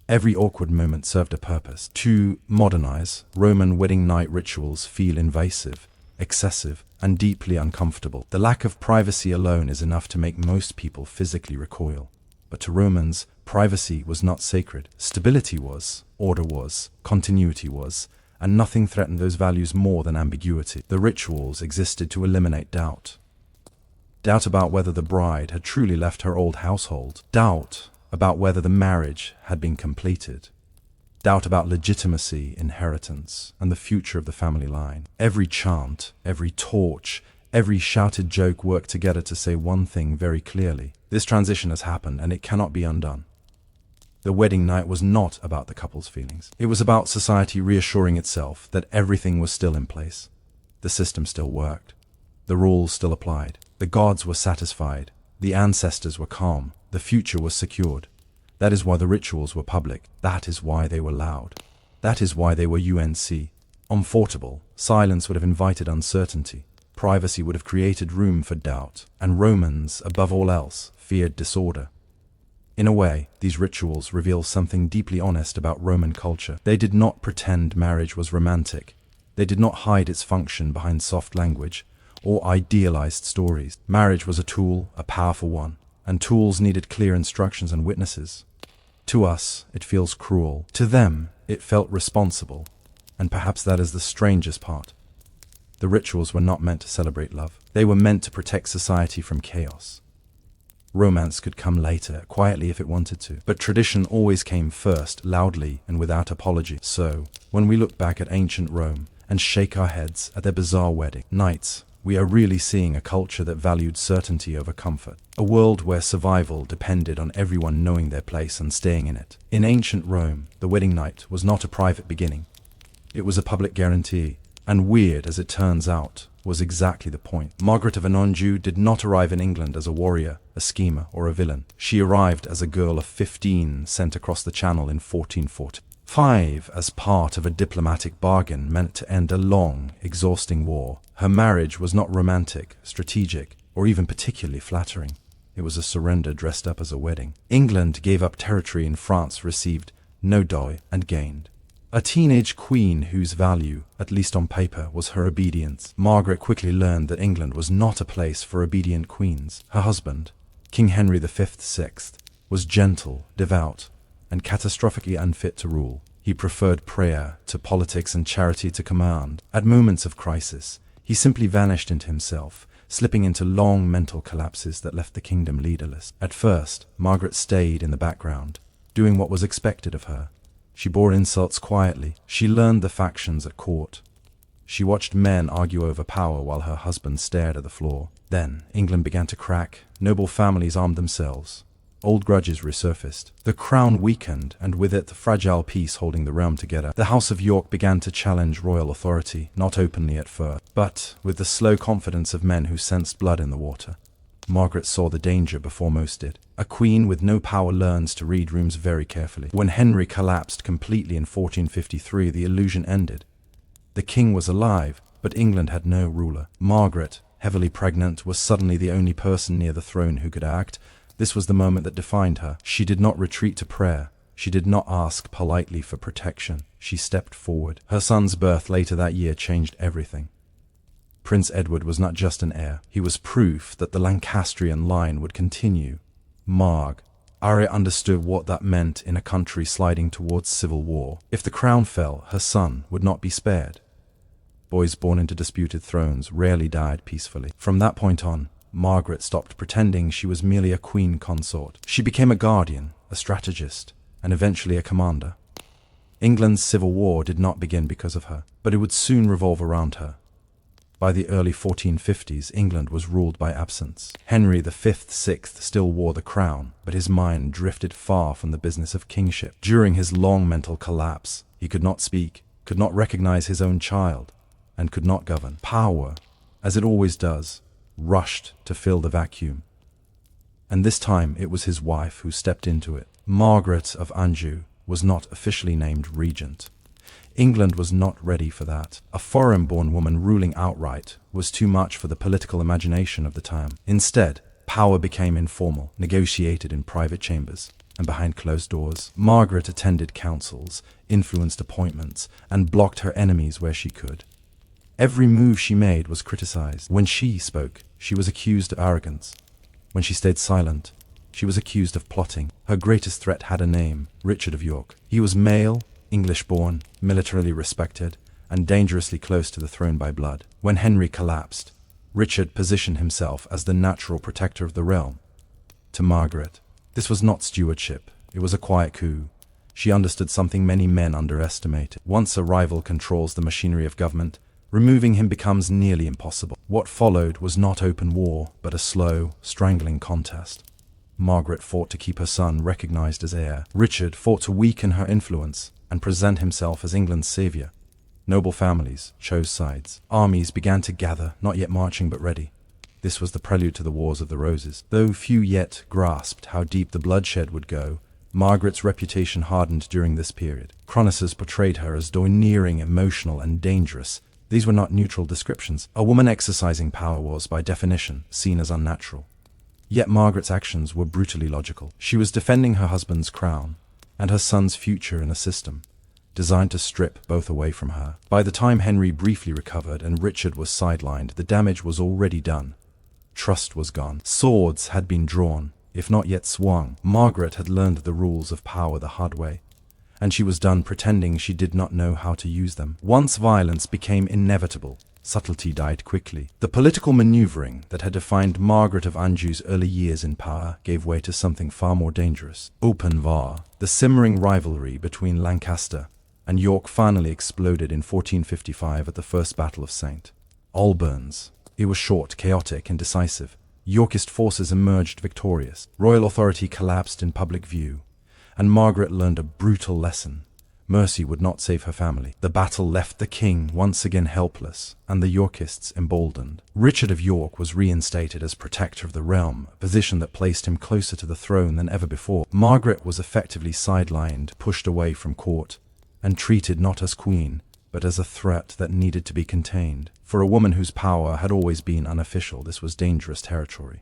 Speaker 1: Every awkward moment served a purpose. To modernize, Roman wedding night rituals feel invasive, excessive, and deeply uncomfortable. The lack of privacy alone is enough to make most people physically recoil. But to Romans, privacy was not sacred. Stability was, order was, continuity was, and nothing threatened those values more than ambiguity. The rituals existed to eliminate doubt. Doubt about whether the bride had truly left her old household. Doubt about whether the marriage had been completed, doubt about legitimacy, inheritance, and the future of the family line. Every chant, every torch, every shouted joke worked together to say one thing very clearly: this transition has happened and it cannot be undone. The wedding night was not about the couple's feelings. It was about society reassuring itself that everything was still in place. The system still worked. The rules still applied. The gods were satisfied. The ancestors were calm. The future was secured. That is why the rituals were public. That is why they were loud. That is why they were uncomfortable. Silence would have invited uncertainty. Privacy would have created room for doubt. And Romans, above all else, feared disorder. In a way, these rituals reveal something deeply honest about Roman culture. They did not pretend marriage was romantic. They did not hide its function behind soft language or idealized stories. Marriage was a tool, a powerful one, and tools needed clear instructions and witnesses. To us, it feels cruel. To them, it felt responsible. And perhaps that is the strangest part. The rituals were not meant to celebrate love. They were meant to protect society from chaos. Romance could come later, quietly if it wanted to. But tradition always came first, loudly and without apology. So, when we look back at ancient Rome and shake our heads at their bizarre wedding nights, we are really seeing a culture that valued certainty over comfort. A world where survival depended on everyone knowing their place and staying in it. In ancient Rome, the wedding night was not a private beginning. It was a public guarantee. And weird as it turns out, was exactly the point. Margaret of Anjou did not arrive in England as a warrior, a schemer, or a villain. She arrived as a girl of 15 sent across the Channel in 1445 as part of a diplomatic bargain meant to end a long, exhausting war. Her marriage was not romantic, strategic, or even particularly flattering. It was a surrender dressed up as a wedding. England gave up territory and France received no dowry and gained a teenage queen whose value, at least on paper, was her obedience. Margaret quickly learned that England was not a place for obedient queens. Her husband, King Henry VI, was gentle, devout, and catastrophically unfit to rule. He preferred prayer to politics and charity to command. At moments of crisis, he simply vanished into himself, slipping into long mental collapses that left the kingdom leaderless. At first, Margaret stayed in the background, doing what was expected of her. She bore insults quietly. She learned the factions at court. She watched men argue over power while her husband stared at the floor. Then, England began to crack. Noble families armed themselves. Old grudges resurfaced. The crown weakened, and with it the fragile peace holding the realm together. The House of York began to challenge royal authority, not openly at first, but with the slow confidence of men who sensed blood in the water. Margaret saw the danger before most did. A queen with no power learns to read rooms very carefully. When Henry collapsed completely in 1453, the illusion ended. The king was alive, but England had no ruler. Margaret, heavily pregnant, was suddenly the only person near the throne who could act. This was the moment that defined her. She did not retreat to prayer. She did not ask politely for protection. She stepped forward. Her son's birth later that year changed everything. Prince Edward was not just an heir. He was proof that the Lancastrian line would continue. Arya understood what that meant in a country sliding towards civil war. If the crown fell, her son would not be spared. Boys born into disputed thrones rarely died peacefully. From that point on, Margaret stopped pretending she was merely a queen consort. She became a guardian, a strategist, and eventually a commander. England's civil war did not begin because of her, but it would soon revolve around her. By the early 1450s, England was ruled by absence. Henry VI still wore the crown, but his mind drifted far from the business of kingship. During his long mental collapse, he could not speak, could not recognize his own child, and could not govern. Power, as it always does, rushed to fill the vacuum. And this time it was his wife who stepped into it. Margaret of Anjou was not officially named regent. England was not ready for that. A foreign-born woman ruling outright was too much for the political imagination of the time. Instead, power became informal, negotiated in private chambers and behind closed doors. Margaret attended councils, influenced appointments, and blocked her enemies where she could. Every move she made was criticized. When she spoke, she was accused of arrogance. When she stayed silent, she was accused of plotting. Her greatest threat had a name: Richard of York. He was male, English-born, militarily respected, and dangerously close to the throne by blood. When Henry collapsed, Richard positioned himself as the natural protector of the realm. To Margaret, This was not stewardship, it was a quiet coup. She understood something many men underestimated. Once a rival controls the machinery of government, removing him becomes nearly impossible. What followed was not open war, but a slow, strangling contest. Margaret fought to keep her son recognized as heir. Richard fought to weaken her influence and present himself as England's savior. Noble families chose sides. Armies began to gather, not yet marching but ready. This was the prelude to the Wars of the Roses. Though few yet grasped how deep the bloodshed would go, Margaret's reputation hardened during this period. Chroniclers portrayed her as domineering, emotional, and dangerous. These were not neutral descriptions. A woman exercising power was, by definition, seen as unnatural. Yet Margaret's actions were brutally logical. She was defending her husband's crown and her son's future in a system designed to strip both away from her. By the time Henry briefly recovered and Richard was sidelined, the damage was already done. Trust was gone. Swords had been drawn, if not yet swung. Margaret had learned the rules of power the hard way, and she was done pretending she did not know how to use them. Once violence became inevitable, subtlety died quickly. The political maneuvering that had defined Margaret of Anjou's early years in power gave way to something far more dangerous. Open war. The simmering rivalry between Lancaster and York finally exploded in 1455 at the First Battle of St. Albans. It was short, chaotic, and decisive. Yorkist forces emerged victorious. Royal authority collapsed in public view, and Margaret learned a brutal lesson. Mercy would not save her family. The battle left the king once again helpless, and the Yorkists emboldened. Richard of York was reinstated as protector of the realm, a position that placed him closer to the throne than ever before. Margaret was effectively sidelined, pushed away from court, and treated not as queen, but as a threat that needed to be contained. For a woman whose power had always been unofficial, this was dangerous territory.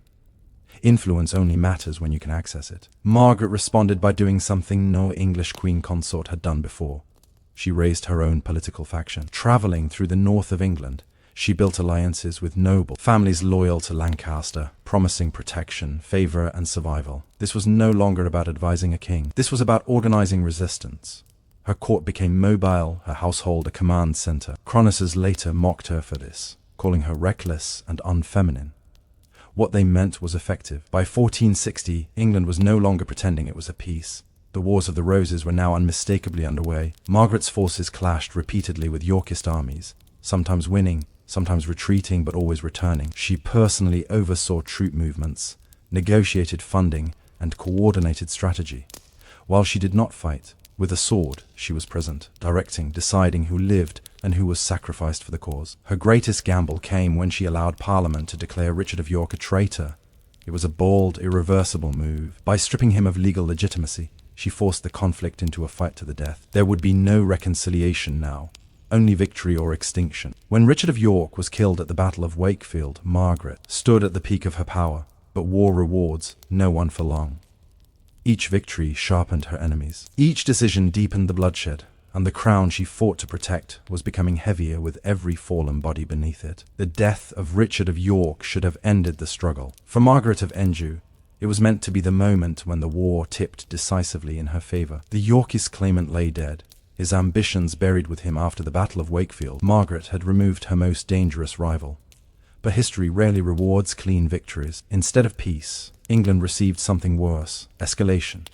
Speaker 1: Influence only matters when you can access it. Margaret responded by doing something no English queen consort had done before. She raised her own political faction. Traveling through the north of England, she built alliances with noble families loyal to Lancaster, promising protection, favor, and survival. This was no longer about advising a king. This was about organizing resistance. Her court became mobile, her household a command center. Chroniclers later mocked her for this, calling her reckless and unfeminine. What they meant was effective. By 1460, England was no longer pretending it was at peace. The Wars of the Roses were now unmistakably underway. Margaret's forces clashed repeatedly with Yorkist armies, sometimes winning, sometimes retreating, but always returning. She personally oversaw troop movements, negotiated funding, and coordinated strategy. While she did not fight, with a sword, she was present, directing, deciding who lived and who was sacrificed for the cause. Her greatest gamble came when she allowed Parliament to declare Richard of York a traitor. It was a bold, irreversible move. By stripping him of legal legitimacy, she forced the conflict into a fight to the death. There would be no reconciliation now, only victory or extinction. When Richard of York was killed at the Battle of Wakefield, Margaret stood at the peak of her power, but war rewards no one for long. Each victory sharpened her enemies. Each decision deepened the bloodshed, and the crown she fought to protect was becoming heavier with every fallen body beneath it. The death of Richard of York should have ended the struggle. For Margaret of Anjou, it was meant to be the moment when the war tipped decisively in her favor. The Yorkist claimant lay dead, his ambitions buried with him after the Battle of Wakefield. Margaret had removed her most dangerous rival. But history rarely rewards clean victories. Instead of peace, England received something worse: escalation.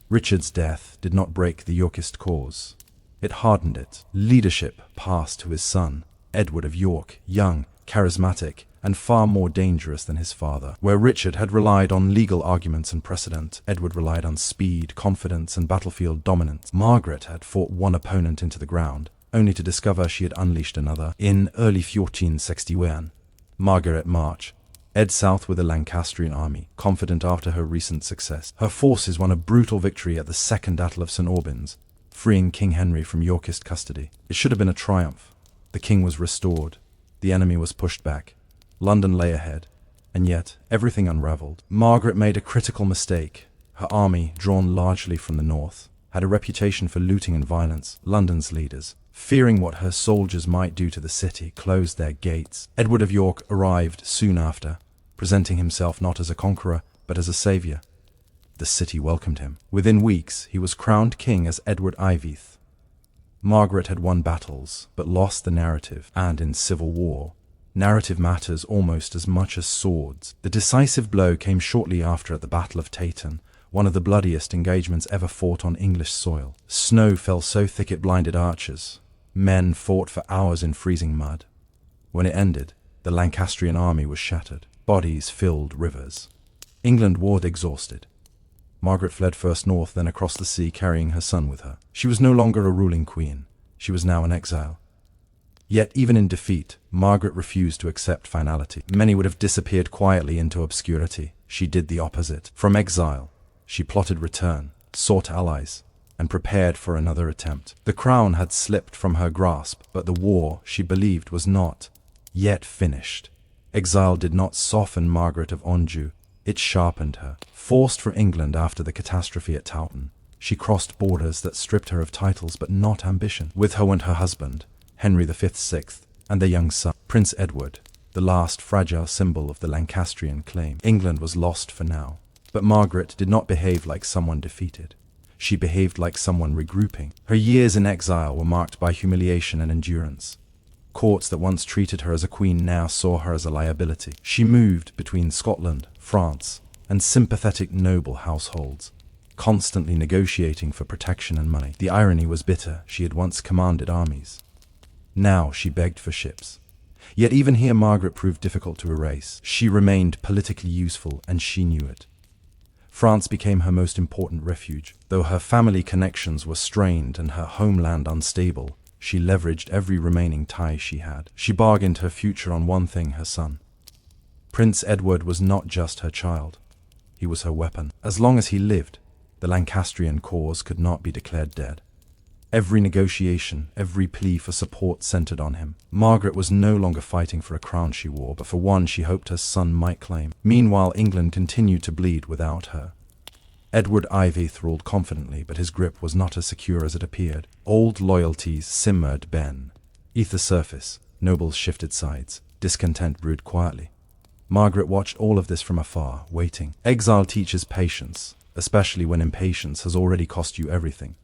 Speaker 1: Richard's death did not break the Yorkist cause. It hardened it. Leadership passed to his son, Edward of York, young, charismatic, and far more dangerous than his father. Where Richard had relied on legal arguments and precedent, Edward relied on speed, confidence, and battlefield dominance. Margaret had fought one opponent into the ground, only to discover she had unleashed another. In early 1461, Margaret marched south with the Lancastrian army, confident after her recent success. Her forces won a brutal victory at the Second Battle of St. Albans, freeing King Henry from Yorkist custody. It should have been a triumph. The king was restored. The enemy was pushed back. London lay ahead. And yet, everything unraveled. Margaret made a critical mistake. Her army, drawn largely from the north, had a reputation for looting and violence. London's leaders, fearing what her soldiers might do to the city, closed their gates. Edward of York arrived soon after, presenting himself not as a conqueror, but as a savior. The city welcomed him. Within weeks, he was crowned king as Edward Iveth. Margaret had won battles, but lost the narrative, and in civil war, narrative matters almost as much as swords. The decisive blow came shortly after at the Battle of Tayton, one of the bloodiest engagements ever fought on English soil. Snow fell so thick it blinded archers. Men fought for hours in freezing mud. When it ended, the Lancastrian army was shattered. Bodies filled rivers. England warred exhausted. Margaret fled first north, then across the sea, carrying her son with her. She was no longer a ruling queen. She was now an exile. Yet, even in defeat, Margaret refused to accept finality. Many would have disappeared quietly into obscurity. She did the opposite. From exile, she plotted return, sought allies, and prepared for another attempt. The crown had slipped from her grasp, but the war, she believed, was not yet finished. Exile did not soften Margaret of Anjou, it sharpened her. Forced for England after the catastrophe at Towton, she crossed borders that stripped her of titles but not ambition. With her went her husband, Henry VI, and their young son, Prince Edward, the last fragile symbol of the Lancastrian claim. England was lost for now, but Margaret did not behave like someone defeated. She behaved like someone regrouping. Her years in exile were marked by humiliation and endurance. Courts that once treated her as a queen now saw her as a liability. She moved between Scotland, France, and sympathetic noble households, constantly negotiating for protection and money. The irony was bitter. She had once commanded armies. Now she begged for ships. Yet even here Margaret proved difficult to erase. She remained politically useful, and she knew it. France became her most important refuge. Though her family connections were strained and her homeland unstable, she leveraged every remaining tie she had. She bargained her future on one thing: her son. Prince Edward was not just her child. He was her weapon. As long as he lived, the Lancastrian cause could not be declared dead. Every negotiation, every plea for support centered on him. Margaret was no longer fighting for a crown she wore, but for one she hoped her son might claim. Meanwhile, England continued to bleed without her. Edward Ivy ruled confidently, but his grip was not as secure as it appeared. Old loyalties simmered beneath the surface. Nobles shifted sides. Discontent brewed quietly. Margaret watched all of this from afar, waiting. Exile teaches patience, especially when impatience has already cost you everything.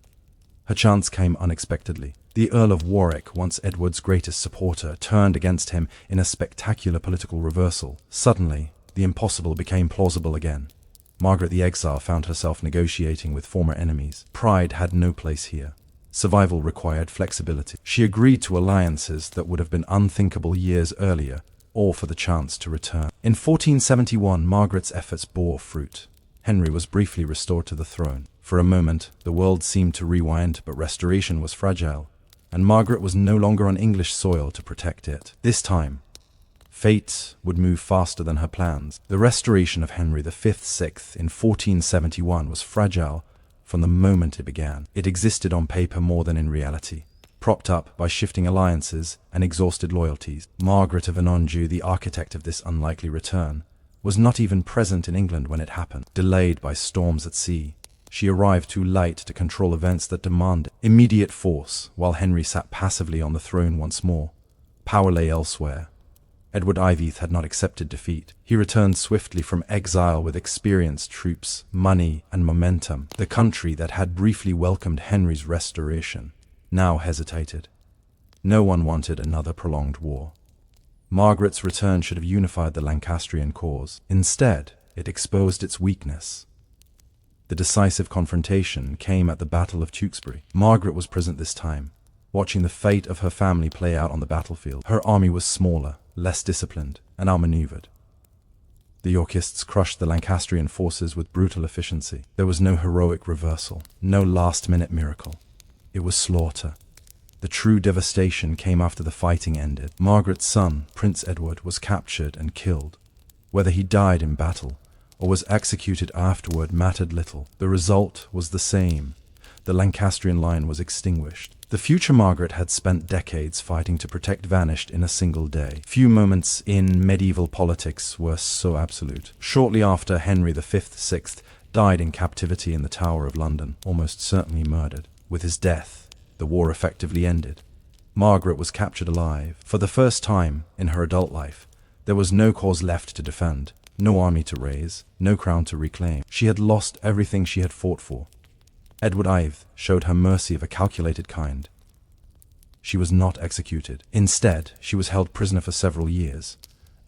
Speaker 1: Her chance came unexpectedly. The Earl of Warwick, once Edward's greatest supporter, turned against him in a spectacular political reversal. Suddenly, the impossible became plausible again. Margaret the exile found herself negotiating with former enemies. Pride had no place here. Survival required flexibility. She agreed to alliances that would have been unthinkable years earlier, all for the chance to return. In 1471, Margaret's efforts bore fruit. Henry was briefly restored to the throne. For a moment, the world seemed to rewind, but restoration was fragile, and Margaret was no longer on English soil to protect it. This time, fate would move faster than her plans. The restoration of Henry VI in 1471 was fragile from the moment it began. It existed on paper more than in reality, propped up by shifting alliances and exhausted loyalties. Margaret of Anjou, the architect of this unlikely return, was not even present in England when it happened. Delayed by storms at sea, she arrived too late to control events that demanded immediate force. While Henry sat passively on the throne once more, power lay elsewhere. Edward Ivy had not accepted defeat. He returned swiftly from exile with experienced troops, money, and momentum. The country that had briefly welcomed Henry's restoration now hesitated. No one wanted another prolonged war. Margaret's return should have unified the Lancastrian cause. Instead, it exposed its weakness. The decisive confrontation came at the Battle of Tewkesbury. Margaret was present this time, watching the fate of her family play out on the battlefield. Her army was smaller, less disciplined, and outmaneuvered. The Yorkists crushed the Lancastrian forces with brutal efficiency. There was no heroic reversal, no last-minute miracle. It was slaughter. The true devastation came after the fighting ended. Margaret's son, Prince Edward, was captured and killed. Whether he died in battle or was executed afterward mattered little. The result was the same. The Lancastrian line was extinguished. The future Margaret had spent decades fighting to protect vanished in a single day. Few moments in medieval politics were so absolute. Shortly after, Henry VI died in captivity in the Tower of London, almost certainly murdered. With his death, the war effectively ended. Margaret was captured alive. For the first time in her adult life, there was no cause left to defend, no army to raise, no crown to reclaim. She had lost everything she had fought for. Edward Ivy showed her mercy of a calculated kind. She was not executed. Instead, she was held prisoner for several years,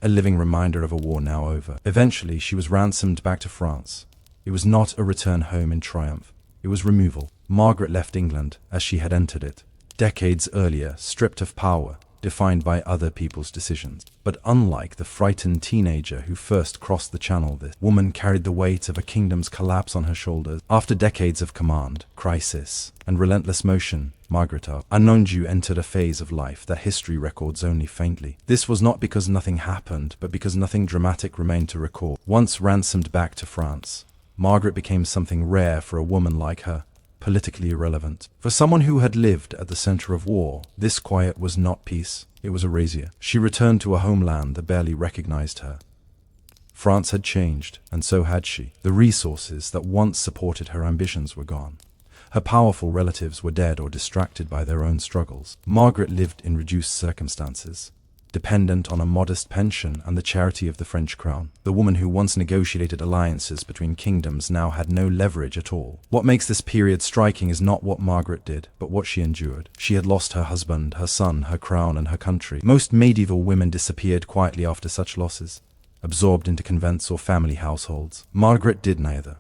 Speaker 1: a living reminder of a war now over. Eventually, she was ransomed back to France, It was not a return home in triumph. It was removal. Margaret left England as she had entered it, decades earlier, stripped of power, defined by other people's decisions. But unlike the frightened teenager who first crossed the channel, this woman carried the weight of a kingdom's collapse on her shoulders. After decades of command, crisis, and relentless motion, Margaret of Anjou entered a phase of life that history records only faintly. This was not because nothing happened, but because nothing dramatic remained to record. Once ransomed back to France, Margaret became something rare for a woman like her. Politically irrelevant. For someone who had lived at the center of war, this quiet was not peace, it was erasure. She returned to a homeland that barely recognized her. France had changed, and so had she. The resources that once supported her ambitions were gone. Her powerful relatives were dead or distracted by their own struggles. Margaret lived in reduced circumstances, dependent on a modest pension and the charity of the French crown. The woman who once negotiated alliances between kingdoms now had no leverage at all. What makes this period striking is not what Margaret did, but what she endured. She had lost her husband, her son, her crown, and her country. Most medieval women disappeared quietly after such losses, absorbed into convents or family households. Margaret did neither.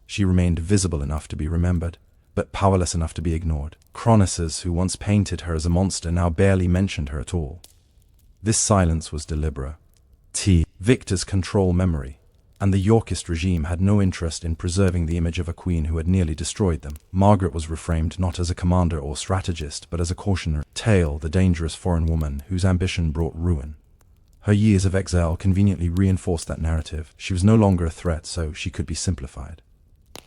Speaker 1: She remained visible enough to be remembered, but powerless enough to be ignored. Chroniclers who once painted her as a monster now barely mentioned her at all. This silence was deliberate. Victors control memory, and the Yorkist regime had no interest in preserving the image of a queen who had nearly destroyed them. Margaret was reframed not as a commander or strategist, but as a cautionary tale, the dangerous foreign woman whose ambition brought ruin. Her years of exile conveniently reinforced that narrative. She was no longer a threat, so she could be simplified.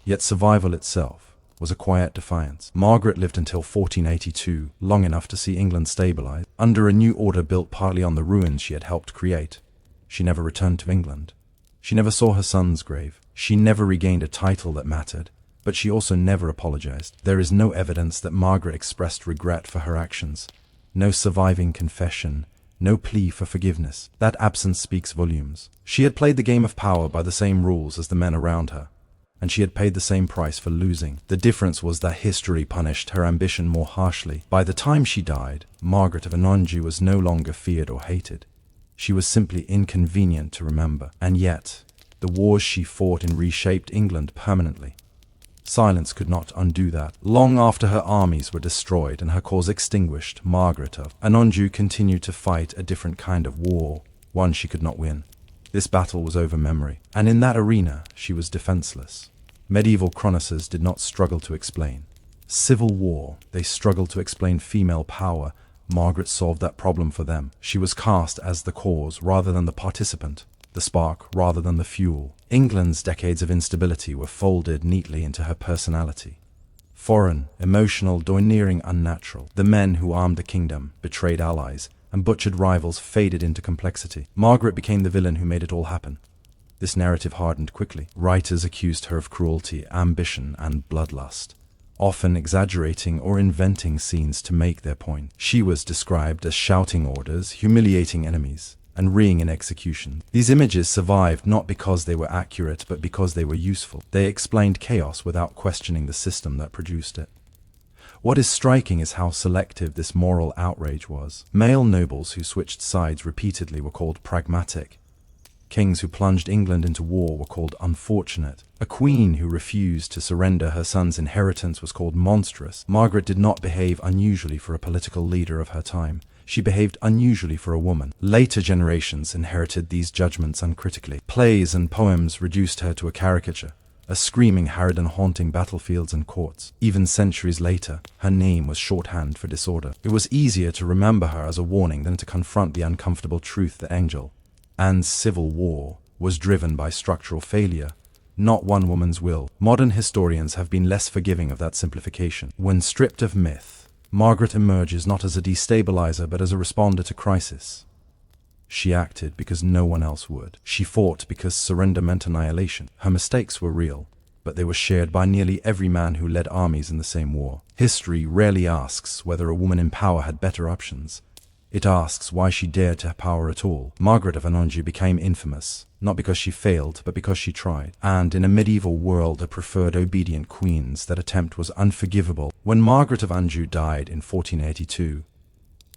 Speaker 1: Yet survival itself was a quiet defiance. Margaret lived until 1482, long enough to see England stabilize, under a new order built partly on the ruins she had helped create. She never returned to England. She never saw her son's grave. She never regained a title that mattered, but she also never apologized. There is no evidence that Margaret expressed regret for her actions. No surviving confession, no plea for forgiveness. That absence speaks volumes. She had played the game of power by the same rules as the men around her, and she had paid the same price for losing. The difference was that history punished her ambition more harshly. By the time she died, Margaret of Anjou was no longer feared or hated. She was simply inconvenient to remember. And yet, the wars she fought in reshaped England permanently. Silence could not undo that. Long after her armies were destroyed and her cause extinguished, Margaret of Anjou continued to fight a different kind of war, one she could not win. This battle was over memory, and in that arena she was defenseless. Medieval chroniclers did not struggle to explain civil war, they struggled to explain female power. Margaret solved that problem for them. She was cast as the cause rather than the participant, the spark rather than the fuel. England's decades of instability were folded neatly into her personality. Foreign, emotional, domineering, unnatural. The men who armed the kingdom, betrayed allies, and butchered rivals faded into complexity. Margaret became the villain who made it all happen. This narrative hardened quickly. Writers accused her of cruelty, ambition, and bloodlust, often exaggerating or inventing scenes to make their point. She was described as shouting orders, humiliating enemies, and reeing in execution. These images survived not because they were accurate, but because they were useful. They explained chaos without questioning the system that produced it. What is striking is how selective this moral outrage was. Male nobles who switched sides repeatedly were called pragmatic. Kings who plunged England into war were called unfortunate. A queen who refused to surrender her son's inheritance was called monstrous. Margaret did not behave unusually for a political leader of her time. She behaved unusually for a woman. Later generations inherited these judgments uncritically. Plays and poems reduced her to a caricature, a screaming harridan haunting battlefields and courts. Even centuries later, her name was shorthand for disorder. It was easier to remember her as a warning than to confront the uncomfortable truth that Angel and civil war was driven by structural failure, not one woman's will. Modern historians have been less forgiving of that simplification. When stripped of myth, Margaret emerges not as a destabilizer but as a responder to crisis. She acted because no one else would. She fought because surrender meant annihilation. Her mistakes were real, but they were shared by nearly every man who led armies in the same war. History rarely asks whether a woman in power had better options. It asks why she dared to have power at all. Margaret of Anjou became infamous, not because she failed, but because she tried. And in a medieval world that preferred obedient queens, that attempt was unforgivable. When Margaret of Anjou died in 1482,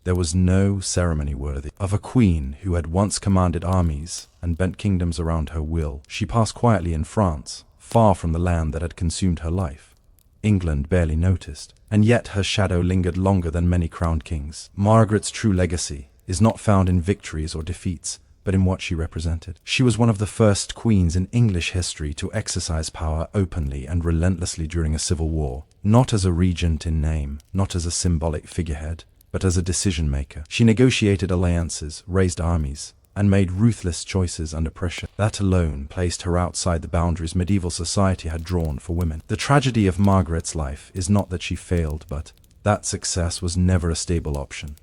Speaker 1: there was no ceremony worthy of a queen who had once commanded armies and bent kingdoms around her will. She passed quietly in France, far from the land that had consumed her life. England barely noticed, and yet her shadow lingered longer than many crowned kings. Margaret's true legacy is not found in victories or defeats, but in what she represented. She was one of the first queens in English history to exercise power openly and relentlessly during a civil war, not as a regent in name, not as a symbolic figurehead, but as a decision-maker. She negotiated alliances, raised armies, and made ruthless choices under pressure. That alone placed her outside the boundaries medieval society had drawn for women. The tragedy of Margaret's life is not that she failed, but that success was never a stable option.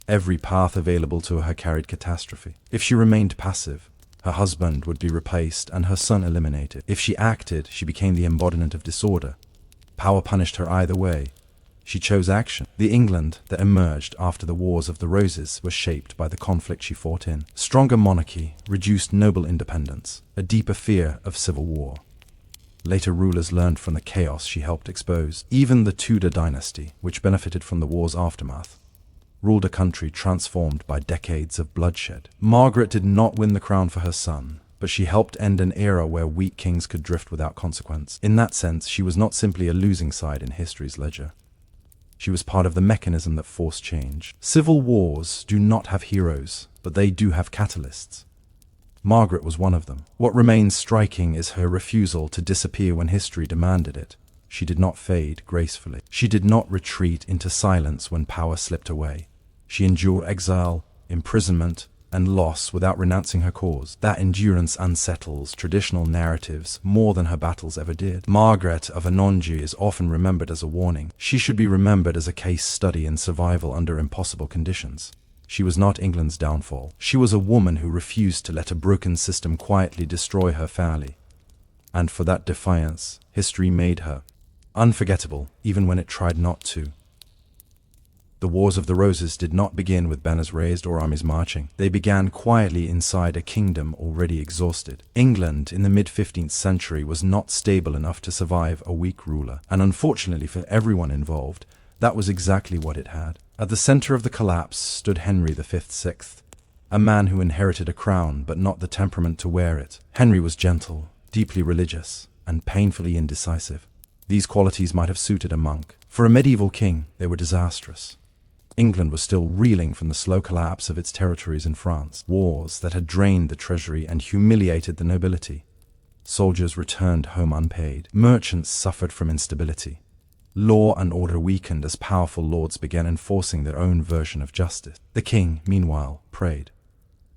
Speaker 1: Every path available to her carried catastrophe. If she remained passive, her husband would be replaced and her son eliminated. If she acted, she became the embodiment of disorder. Power punished her either way. She chose action. The England that emerged after the Wars of the Roses was shaped by the conflict she fought in. Stronger monarchy reduced noble independence, a deeper fear of civil war. Later rulers learned from the chaos she helped expose. Even the Tudor dynasty, which benefited from the war's aftermath, ruled a country transformed by decades of bloodshed. Margaret did not win the crown for her son, but she helped end an era where weak kings could drift without consequence. In that sense, she was not simply a losing side in history's ledger. She was part of the mechanism that forced change. Civil wars do not have heroes, but they do have catalysts. Margaret was one of them. What remains striking is her refusal to disappear when history demanded it. She did not fade gracefully. She did not retreat into silence when power slipped away. She endured exile, imprisonment, and loss without renouncing her cause. That endurance unsettles traditional narratives more than her battles ever did. Margaret of Anjou is often remembered as a warning. She should be remembered as a case study in survival under impossible conditions. She was not England's downfall. She was a woman who refused to let a broken system quietly destroy her family. And for that defiance, history made her unforgettable, even when it tried not to. The Wars of the Roses did not begin with banners raised or armies marching. They began quietly inside a kingdom already exhausted. England in the mid-15th century was not stable enough to survive a weak ruler, and unfortunately for everyone involved, that was exactly what it had. At the center of the collapse stood Henry VI, a man who inherited a crown but not the temperament to wear it. Henry was gentle, deeply religious, and painfully indecisive. These qualities might have suited a monk. For a medieval king, they were disastrous. England was still reeling from the slow collapse of its territories in France, wars that had drained the treasury and humiliated the nobility. Soldiers returned home unpaid. Merchants suffered from instability. Law and order weakened as powerful lords began enforcing their own version of justice. The king, meanwhile, prayed.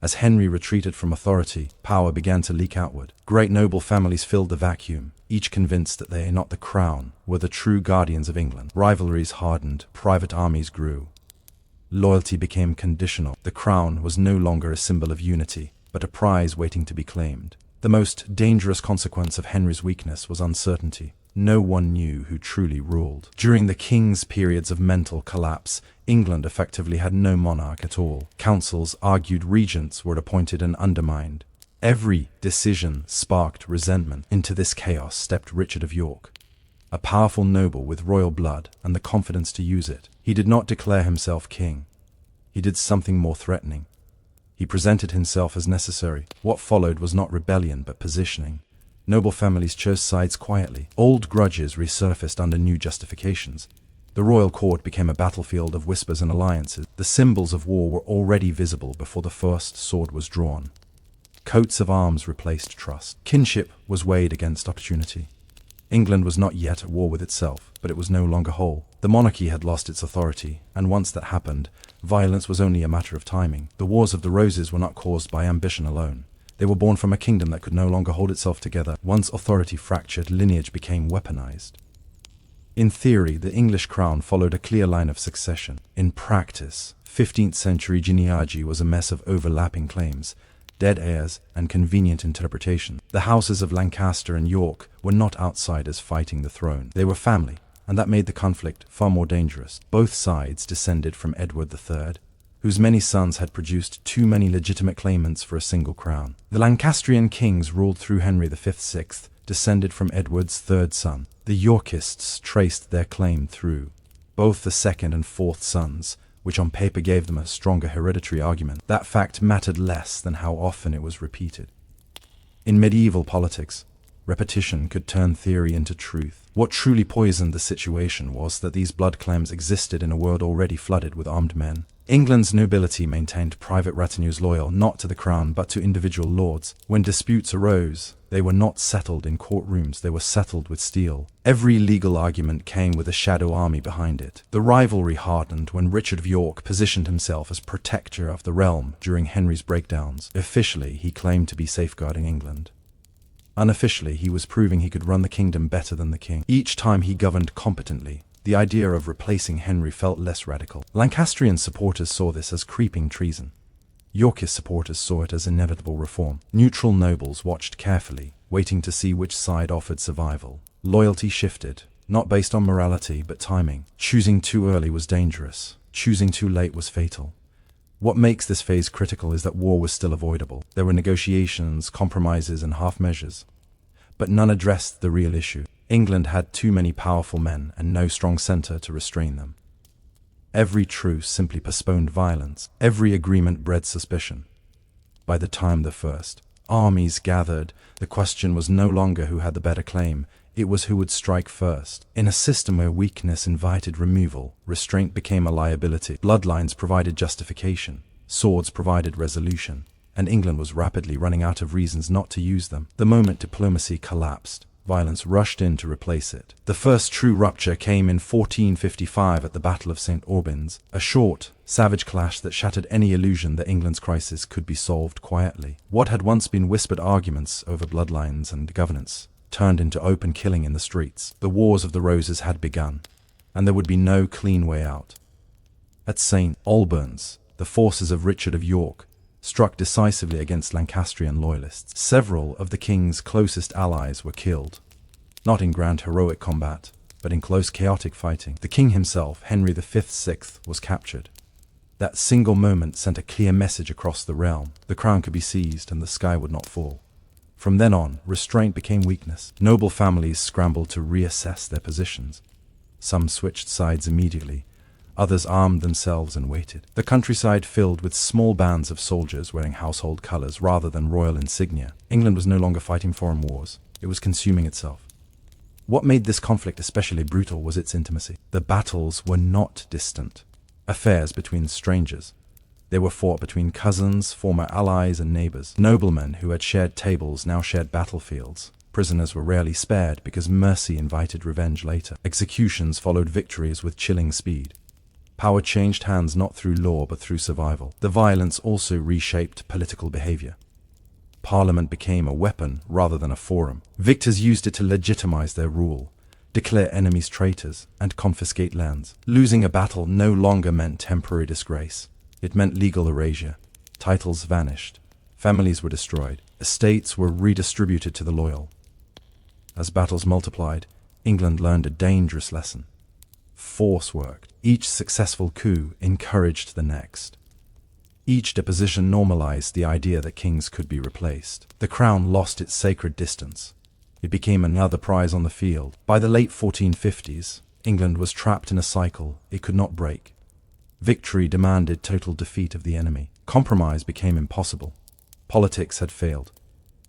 Speaker 1: As Henry retreated from authority, power began to leak outward. Great noble families filled the vacuum, each convinced that they, not the crown, were the true guardians of England. Rivalries hardened, private armies grew. Loyalty became conditional. The crown was no longer a symbol of unity, but a prize waiting to be claimed. The most dangerous consequence of Henry's weakness was uncertainty. No one knew who truly ruled. During the king's periods of mental collapse, England effectively had no monarch at all. Councils argued regents were appointed and undermined. Every decision sparked resentment. Into this chaos stepped Richard of York, a powerful noble with royal blood and the confidence to use it. He did not declare himself king. He did something more threatening. He presented himself as necessary. What followed was not rebellion, but positioning. Noble families chose sides quietly. Old grudges resurfaced under new justifications. The royal court became a battlefield of whispers and alliances. The symbols of war were already visible before the first sword was drawn. Coats of arms replaced trust. Kinship was weighed against opportunity. England was not yet at war with itself, but it was no longer whole. The monarchy had lost its authority, and once that happened, violence was only a matter of timing. The Wars of the Roses were not caused by ambition alone. They were born from a kingdom that could no longer hold itself together. Once authority fractured, lineage became weaponized. In theory, the English crown followed a clear line of succession. In practice, 15th century genealogy was a mess of overlapping claims, dead heirs, and convenient interpretation. The houses of Lancaster and York were not outsiders fighting the throne. They were family, and that made the conflict far more dangerous. Both sides descended from Edward III, whose many sons had produced too many legitimate claimants for a single crown. The Lancastrian kings ruled through Henry VI, descended from Edward's third son. The Yorkists traced their claim through both the second and fourth sons, which on paper gave them a stronger hereditary argument. That fact mattered less than how often it was repeated. In medieval politics, Repetition could turn theory into truth. What truly poisoned the situation was that these blood claims existed in a world already flooded with armed men. England's nobility maintained private retinues loyal not to the crown but to individual lords. When disputes arose, they were not settled in courtrooms, they were settled with steel. Every legal argument came with a shadow army behind it. The rivalry hardened when Richard of York positioned himself as protector of the realm during Henry's breakdowns. Officially, he claimed to be safeguarding England. Unofficially, he was proving he could run the kingdom better than the king. Each time he governed competently, the idea of replacing Henry felt less radical. Lancastrian supporters saw this as creeping treason. Yorkist supporters saw it as inevitable reform. Neutral nobles watched carefully, waiting to see which side offered survival. Loyalty shifted, not based on morality but timing. Choosing too early was dangerous. Choosing too late was fatal. What makes this phase critical is that war was still avoidable. There were negotiations, compromises, and half-measures. But none addressed the real issue. England had too many powerful men and no strong centre to restrain them. Every truce simply postponed violence. Every agreement bred suspicion. By the time the first armies gathered, the question was no longer who had the better claim, it was who would strike first. In a system where weakness invited removal, restraint became a liability. Bloodlines provided justification, swords provided resolution, and England was rapidly running out of reasons not to use them. The moment diplomacy collapsed, violence rushed in to replace it. The first true rupture came in 1455 at the Battle of St. Albans, a short, savage clash that shattered any illusion that England's crisis could be solved quietly. What had once been whispered arguments over bloodlines and governance turned into open killing in the streets. The Wars of the Roses had begun, and there would be no clean way out. At St. Albans, the forces of Richard of York struck decisively against Lancastrian loyalists. Several of the king's closest allies were killed, not in grand heroic combat, but in close chaotic fighting. The king himself, Henry V, was captured. That single moment sent a clear message across the realm. The crown could be seized and the sky would not fall. From then on, restraint became weakness. Noble families scrambled to reassess their positions. Some switched sides immediately. Others armed themselves and waited. The countryside filled with small bands of soldiers wearing household colours rather than royal insignia. England was no longer fighting foreign wars. It was consuming itself. What made this conflict especially brutal was its intimacy. The battles were not distant affairs between strangers. They were fought between cousins, former allies, and neighbours. Noblemen who had shared tables now shared battlefields. Prisoners were rarely spared because mercy invited revenge later. Executions followed victories with chilling speed. Power changed hands not through law but through survival. The violence also reshaped political behaviour. Parliament became a weapon rather than a forum. Victors used it to legitimize their rule, declare enemies traitors, and confiscate lands. Losing a battle no longer meant temporary disgrace. It meant legal erasure. Titles vanished. Families were destroyed. Estates were redistributed to the loyal. As battles multiplied, England learned a dangerous lesson. Force worked. Each successful coup encouraged the next. Each deposition normalized the idea that kings could be replaced. The crown lost its sacred distance. It became another prize on the field. By the late 1450s, England was trapped in a cycle it could not break. Victory demanded total defeat of the enemy. Compromise became impossible. Politics had failed.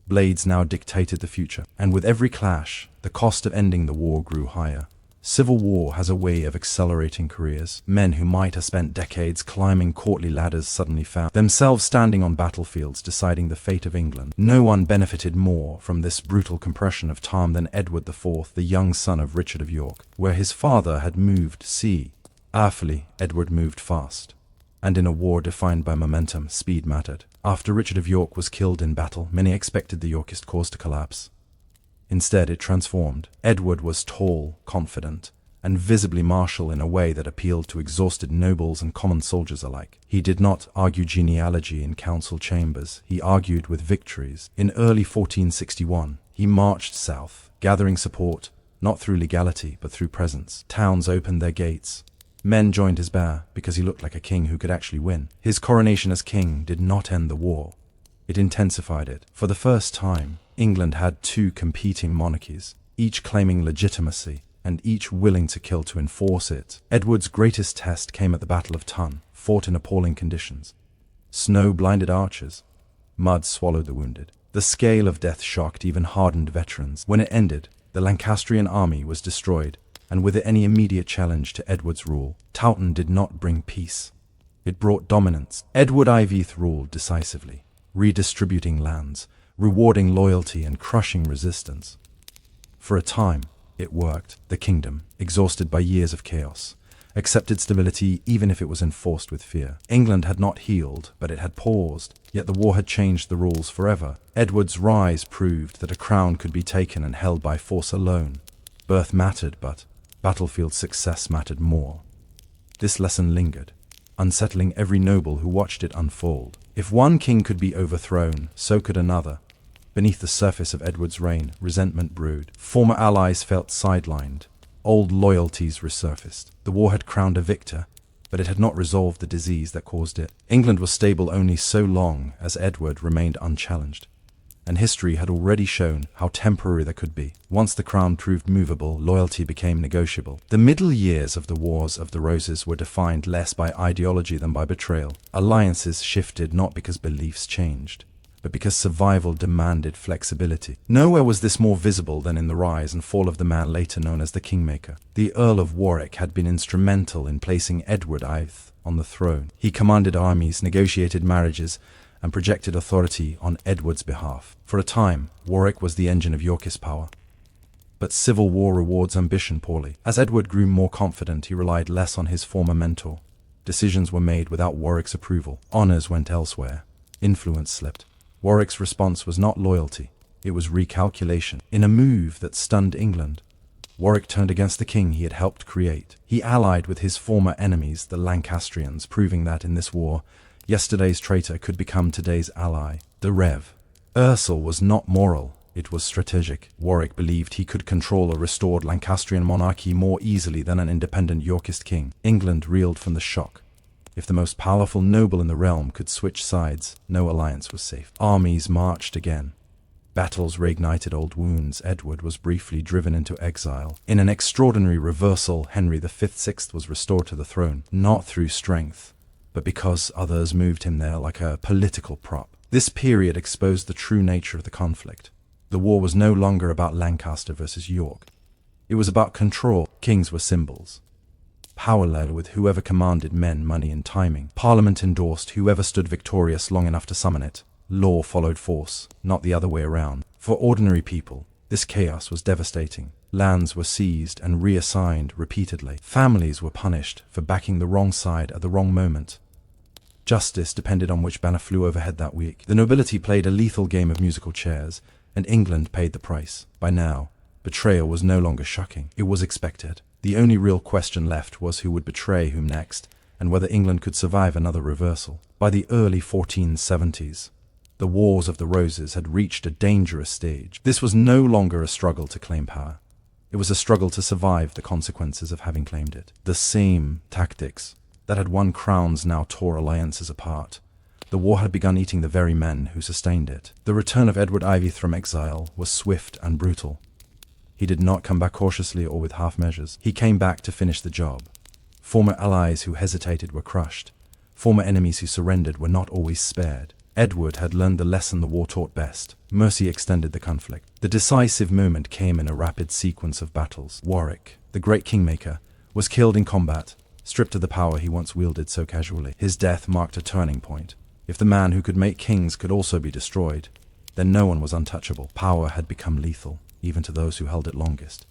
Speaker 1: Blades now dictated the future. And with every clash, the cost of ending the war grew higher. Civil war has a way of accelerating careers. Men who might have spent decades climbing courtly ladders suddenly found themselves standing on battlefields deciding the fate of England. No one benefited more from this brutal compression of time than Edward IV, the young son of Richard of York. Where his father had moved Artfully, Edward moved fast. And in a war defined by momentum, speed mattered. After Richard of York was killed in battle, many expected the Yorkist cause to collapse. Instead, it transformed. Edward was tall, confident, and visibly martial in a way that appealed to exhausted nobles and common soldiers alike. He did not argue genealogy in council chambers, he argued with victories. In early 1461, he marched south, gathering support, not through legality, but through presence. Towns opened their gates. Men joined his banner because he looked like a king who could actually win. His coronation as king did not end the war. It intensified it. For the first time, England had two competing monarchies, each claiming legitimacy and each willing to kill to enforce it. Edward's greatest test came at the Battle of Tun, fought in appalling conditions. Snow blinded archers. Mud swallowed the wounded. The scale of death shocked even hardened veterans. When it ended, the Lancastrian army was destroyed, and with it any immediate challenge to Edward's rule. Towton did not bring peace. It brought dominance. Edward IVth ruled decisively, redistributing lands, rewarding loyalty and crushing resistance. For a time, it worked. The kingdom, exhausted by years of chaos, accepted stability even if it was enforced with fear. England had not healed, but it had paused, yet the war had changed the rules forever. Edward's rise proved that a crown could be taken and held by force alone. Birth mattered, but battlefield success mattered more. This lesson lingered, unsettling every noble who watched it unfold. If one king could be overthrown, so could another. Beneath the surface of Edward's reign, resentment brewed. Former allies felt sidelined. Old loyalties resurfaced. The war had crowned a victor, but it had not resolved the disease that caused it. England was stable only so long as Edward remained unchallenged, and history had already shown how temporary that could be. Once the crown proved movable, loyalty became negotiable. The middle years of the Wars of the Roses were defined less by ideology than by betrayal. Alliances shifted not because beliefs changed, but because survival demanded flexibility. Nowhere was this more visible than in the rise and fall of the man later known as the Kingmaker. The Earl of Warwick had been instrumental in placing Edward IVth on the throne. He commanded armies, negotiated marriages, and projected authority on Edward's behalf. For a time, Warwick was the engine of Yorkist power. But civil war rewards ambition poorly. As Edward grew more confident, he relied less on his former mentor. Decisions were made without Warwick's approval. Honours went elsewhere. Influence slipped. Warwick's response was not loyalty, it was recalculation. In a move that stunned England, Warwick turned against the king he had helped create. He allied with his former enemies, the Lancastrians, proving that in this war, yesterday's traitor could become today's ally. The Rev. Ursel was not moral, it was strategic. Warwick believed he could control a restored Lancastrian monarchy more easily than an independent Yorkist king. England reeled from the shock. If the most powerful noble in the realm could switch sides, no alliance was safe. Armies marched again. Battles reignited old wounds. Edward was briefly driven into exile. In an extraordinary reversal, Henry V/6 was restored to the throne, not through strength, but because others moved him there like a political prop. This period exposed the true nature of the conflict. The war was no longer about Lancaster versus York. It was about control. Kings were symbols. Power led with whoever commanded men, money, and timing. Parliament endorsed whoever stood victorious long enough to summon it. Law followed force, not the other way around. For ordinary people, this chaos was devastating. Lands were seized and reassigned repeatedly. Families were punished for backing the wrong side at the wrong moment. Justice depended on which banner flew overhead that week. The nobility played a lethal game of musical chairs, and England paid the price. By now, betrayal was no longer shocking. It was expected. The only real question left was who would betray whom next, and whether England could survive another reversal. By the early 1470s, the Wars of the Roses had reached a dangerous stage. This was no longer a struggle to claim power. It was a struggle to survive the consequences of having claimed it. The same tactics that had won crowns now tore alliances apart. The war had begun eating the very men who sustained it. The return of Edward IVth from exile was swift and brutal. He did not come back cautiously or with half measures. He came back to finish the job. Former allies who hesitated were crushed. Former enemies who surrendered were not always spared. Edward had learned the lesson the war taught best. Mercy extended the conflict. The decisive moment came in a rapid sequence of battles. Warwick, the great kingmaker, was killed in combat, stripped of the power he once wielded so casually. His death marked a turning point. If the man who could make kings could also be destroyed, then no one was untouchable. Power had become lethal, even to those who held it longest.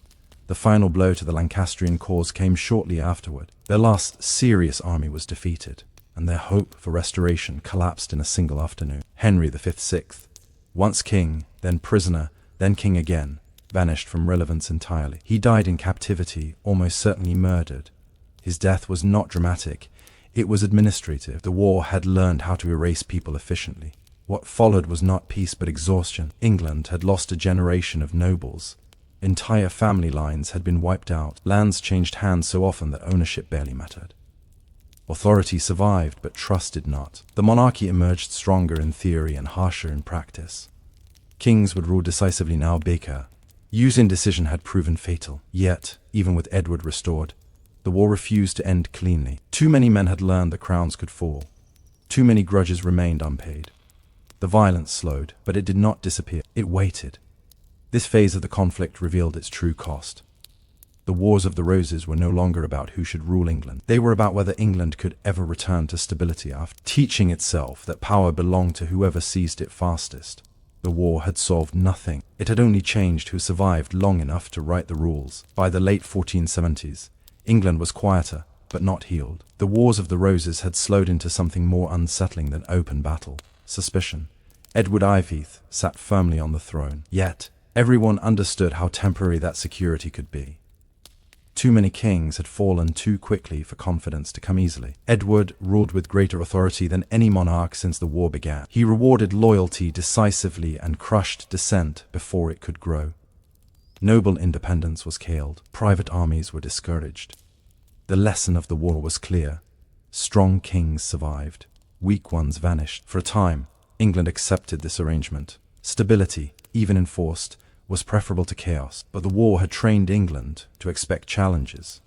Speaker 1: The final blow to the Lancastrian cause came shortly afterward. Their last serious army was defeated, and their hope for restoration collapsed in a single afternoon. Henry V/6, once king, then prisoner, then king again, vanished from relevance entirely. He died in captivity, almost certainly murdered. His death was not dramatic, it was administrative. The war had learned how to erase people efficiently. What followed was not peace but exhaustion. England had lost a generation of nobles. Entire family lines had been wiped out. Lands changed hands so often that ownership barely mattered. Authority survived, but trust did not. The monarchy emerged stronger in theory and harsher in practice. Kings would rule decisively now. Baker. Use indecision had proven fatal. Yet, even with Edward restored, the war refused to end cleanly. Too many men had learned that crowns could fall. Too many grudges remained unpaid. The violence slowed, but it did not disappear. It waited. This phase of the conflict revealed its true cost. The Wars of the Roses were no longer about who should rule England. They were about whether England could ever return to stability after teaching itself that power belonged to whoever seized it fastest. The war had solved nothing. It had only changed who survived long enough to write the rules. By the late 1470s, England was quieter, but not healed. The Wars of the Roses had slowed into something more unsettling than open battle: suspicion. Edward IV sat firmly on the throne, yet everyone understood how temporary that security could be. Too many kings had fallen too quickly for confidence to come easily. Edward ruled with greater authority than any monarch since the war began. He rewarded loyalty decisively and crushed dissent before it could grow. Noble independence was killed. Private armies were discouraged. The lesson of the war was clear. Strong kings survived. Weak ones vanished. For a time, England accepted this arrangement. Stability, even enforced, was preferable to chaos, but the war had trained England to expect challenges.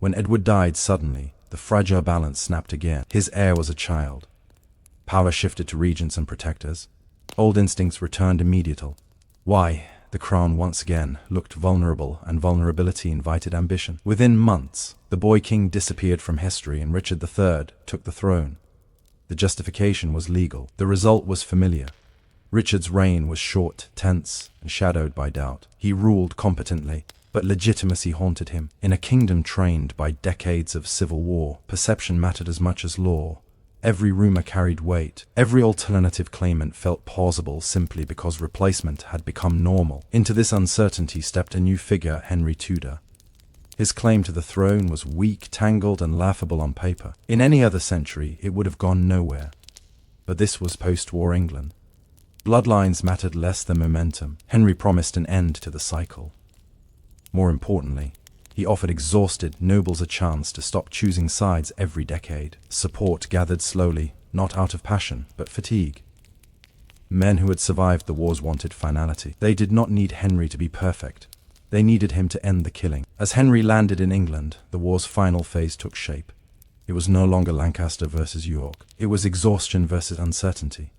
Speaker 1: When Edward died suddenly, the fragile balance snapped again. His heir was a child. Power shifted to regents and protectors. Old instincts returned immediately. Why? The crown once again looked vulnerable, and vulnerability invited ambition. Within months, the boy king disappeared from history and Richard III took the throne. The justification was legal. The result was familiar. Richard's reign was short, tense, and shadowed by doubt. He ruled competently, but legitimacy haunted him. In a kingdom trained by decades of civil war, perception mattered as much as law. Every rumor carried weight. Every alternative claimant felt plausible simply because replacement had become normal. Into this uncertainty stepped a new figure, Henry Tudor. His claim to the throne was weak, tangled, and laughable on paper. In any other century, it would have gone nowhere. But this was post-war England. Bloodlines mattered less than momentum. Henry promised an end to the cycle. More importantly, he offered exhausted nobles a chance to stop choosing sides every decade. Support gathered slowly, not out of passion, but fatigue. Men who had survived the wars wanted finality. They did not need Henry to be perfect. They needed him to end the killing. As Henry landed in England, the war's final phase took shape. It was no longer Lancaster versus York. It was exhaustion versus uncertainty.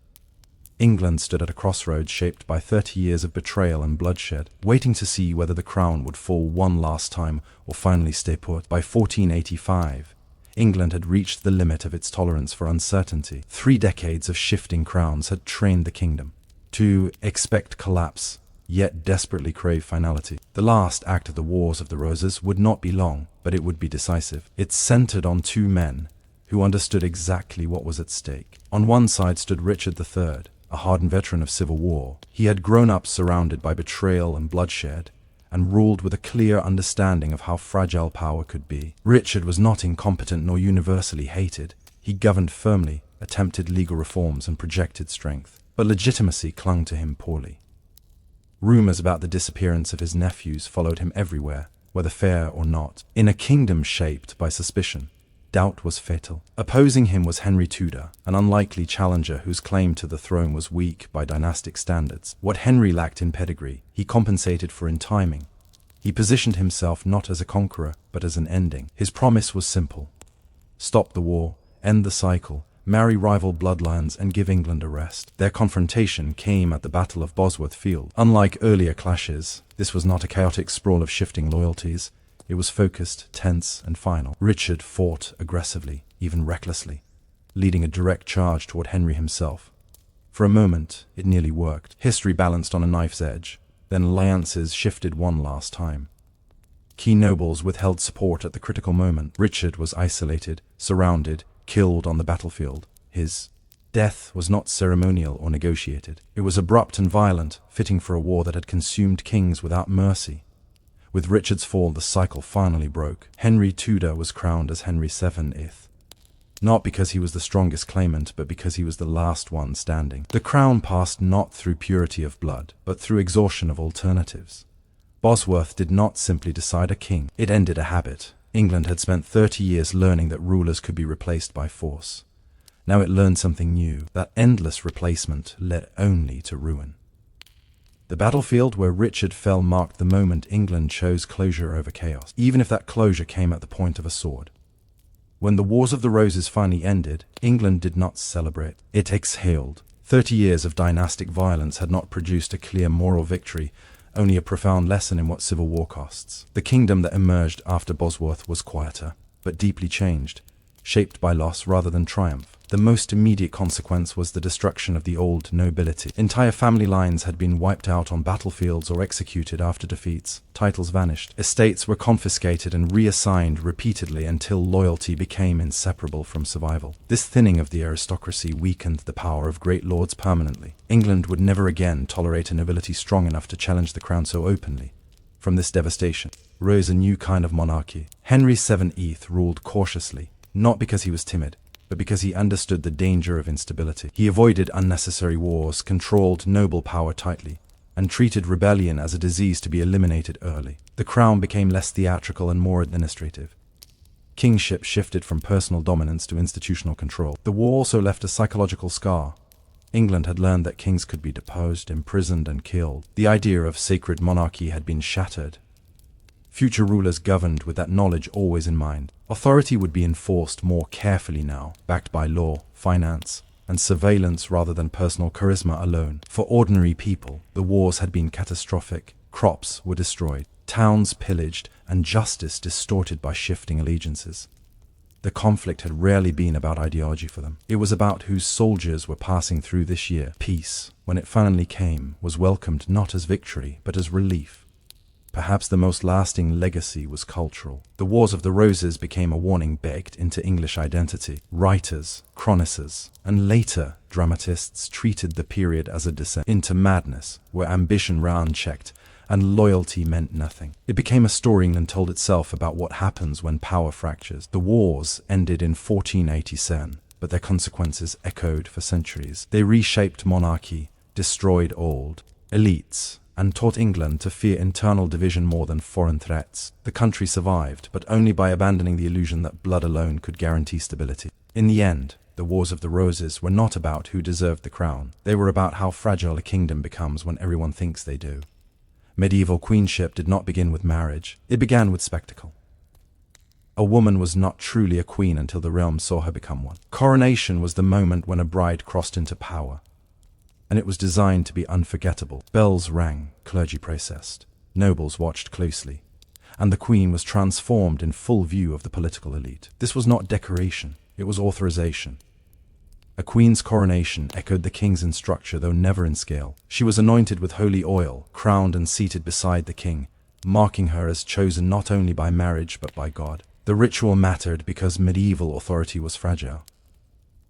Speaker 1: England stood at a crossroads shaped by 30 years of betrayal and bloodshed, waiting to see whether the crown would fall one last time or finally stay put. By 1485, England had reached the limit of its tolerance for uncertainty. 3 decades of shifting crowns had trained the kingdom to expect collapse, yet desperately crave finality. The last act of the Wars of the Roses would not be long, but it would be decisive. It centered on 2 men who understood exactly what was at stake. On one side stood Richard III, a hardened veteran of civil war. He had grown up surrounded by betrayal and bloodshed, and ruled with a clear understanding of how fragile power could be. Richard was not incompetent nor universally hated. He governed firmly, attempted legal reforms, and projected strength. But legitimacy clung to him poorly. Rumors about the disappearance of his nephews followed him everywhere, whether fair or not. In a kingdom shaped by suspicion, doubt was fatal. Opposing him was Henry Tudor, an unlikely challenger whose claim to the throne was weak by dynastic standards. What Henry lacked in pedigree, he compensated for in timing. He positioned himself not as a conqueror, but as an ending. His promise was simple: stop the war, end the cycle, marry rival bloodlines, and give England a rest. Their confrontation came at the Battle of Bosworth Field. Unlike earlier clashes, this was not a chaotic sprawl of shifting loyalties. It was focused, tense, and final. Richard fought aggressively, even recklessly, leading a direct charge toward Henry himself. For a moment, it nearly worked. History balanced on a knife's edge. Then alliances shifted one last time. Key nobles withheld support at the critical moment. Richard was isolated, surrounded, killed on the battlefield. His death was not ceremonial or negotiated. It was abrupt and violent, fitting for a war that had consumed kings without mercy. With Richard's fall, the cycle finally broke. Henry Tudor was crowned as Henry VII, not because he was the strongest claimant, but because he was the last one standing. The crown passed not through purity of blood, but through exhaustion of alternatives. Bosworth did not simply decide a king. It ended a habit. England had spent 30 years learning that rulers could be replaced by force. Now it learned something new: that endless replacement led only to ruin. The battlefield where Richard fell marked the moment England chose closure over chaos, even if that closure came at the point of a sword. When the Wars of the Roses finally ended, England did not celebrate. It exhaled. 30 years of dynastic violence had not produced a clear moral victory, only a profound lesson in what civil war costs. The kingdom that emerged after Bosworth was quieter, but deeply changed, shaped by loss rather than triumph. The most immediate consequence was the destruction of the old nobility. Entire family lines had been wiped out on battlefields or executed after defeats. Titles vanished. Estates were confiscated and reassigned repeatedly until loyalty became inseparable from survival. This thinning of the aristocracy weakened the power of great lords permanently. England would never again tolerate a nobility strong enough to challenge the crown so openly. From this devastation rose a new kind of monarchy. Henry VII ruled cautiously, not because he was timid, but because he understood the danger of instability. He avoided unnecessary wars, controlled noble power tightly, and treated rebellion as a disease to be eliminated early. The crown became less theatrical and more administrative. Kingship shifted from personal dominance to institutional control. The war also left a psychological scar. England had learned that kings could be deposed, imprisoned, and killed. The idea of sacred monarchy had been shattered. Future rulers governed with that knowledge always in mind. Authority would be enforced more carefully now, backed by law, finance, and surveillance rather than personal charisma alone. For ordinary people, the wars had been catastrophic. Crops were destroyed, towns pillaged, and justice distorted by shifting allegiances. The conflict had rarely been about ideology for them. It was about whose soldiers were passing through this year. Peace, when it finally came, was welcomed not as victory, but as relief. Perhaps the most lasting legacy was cultural. The Wars of the Roses became a warning baked into English identity. Writers, chroniclers, and later dramatists treated the period as a descent into madness, where ambition ran unchecked and loyalty meant nothing. It became a story England told itself about what happens when power fractures. The wars ended in 1487, but their consequences echoed for centuries. They reshaped monarchy, destroyed old elites, and taught England to fear internal division more than foreign threats. The country survived, but only by abandoning the illusion that blood alone could guarantee stability. In the end, the Wars of the Roses were not about who deserved the crown. They were about how fragile a kingdom becomes when everyone thinks they do. Medieval queenship did not begin with marriage. It began with spectacle. A woman was not truly a queen until the realm saw her become one. Coronation was the moment when a bride crossed into power, and it was designed to be unforgettable. Bells rang, clergy processed, nobles watched closely, and the queen was transformed in full view of the political elite. This was not decoration, it was authorization. A queen's coronation echoed the king's in structure, though never in scale. She was anointed with holy oil, crowned and seated beside the king, marking her as chosen not only by marriage but by God. The ritual mattered because medieval authority was fragile.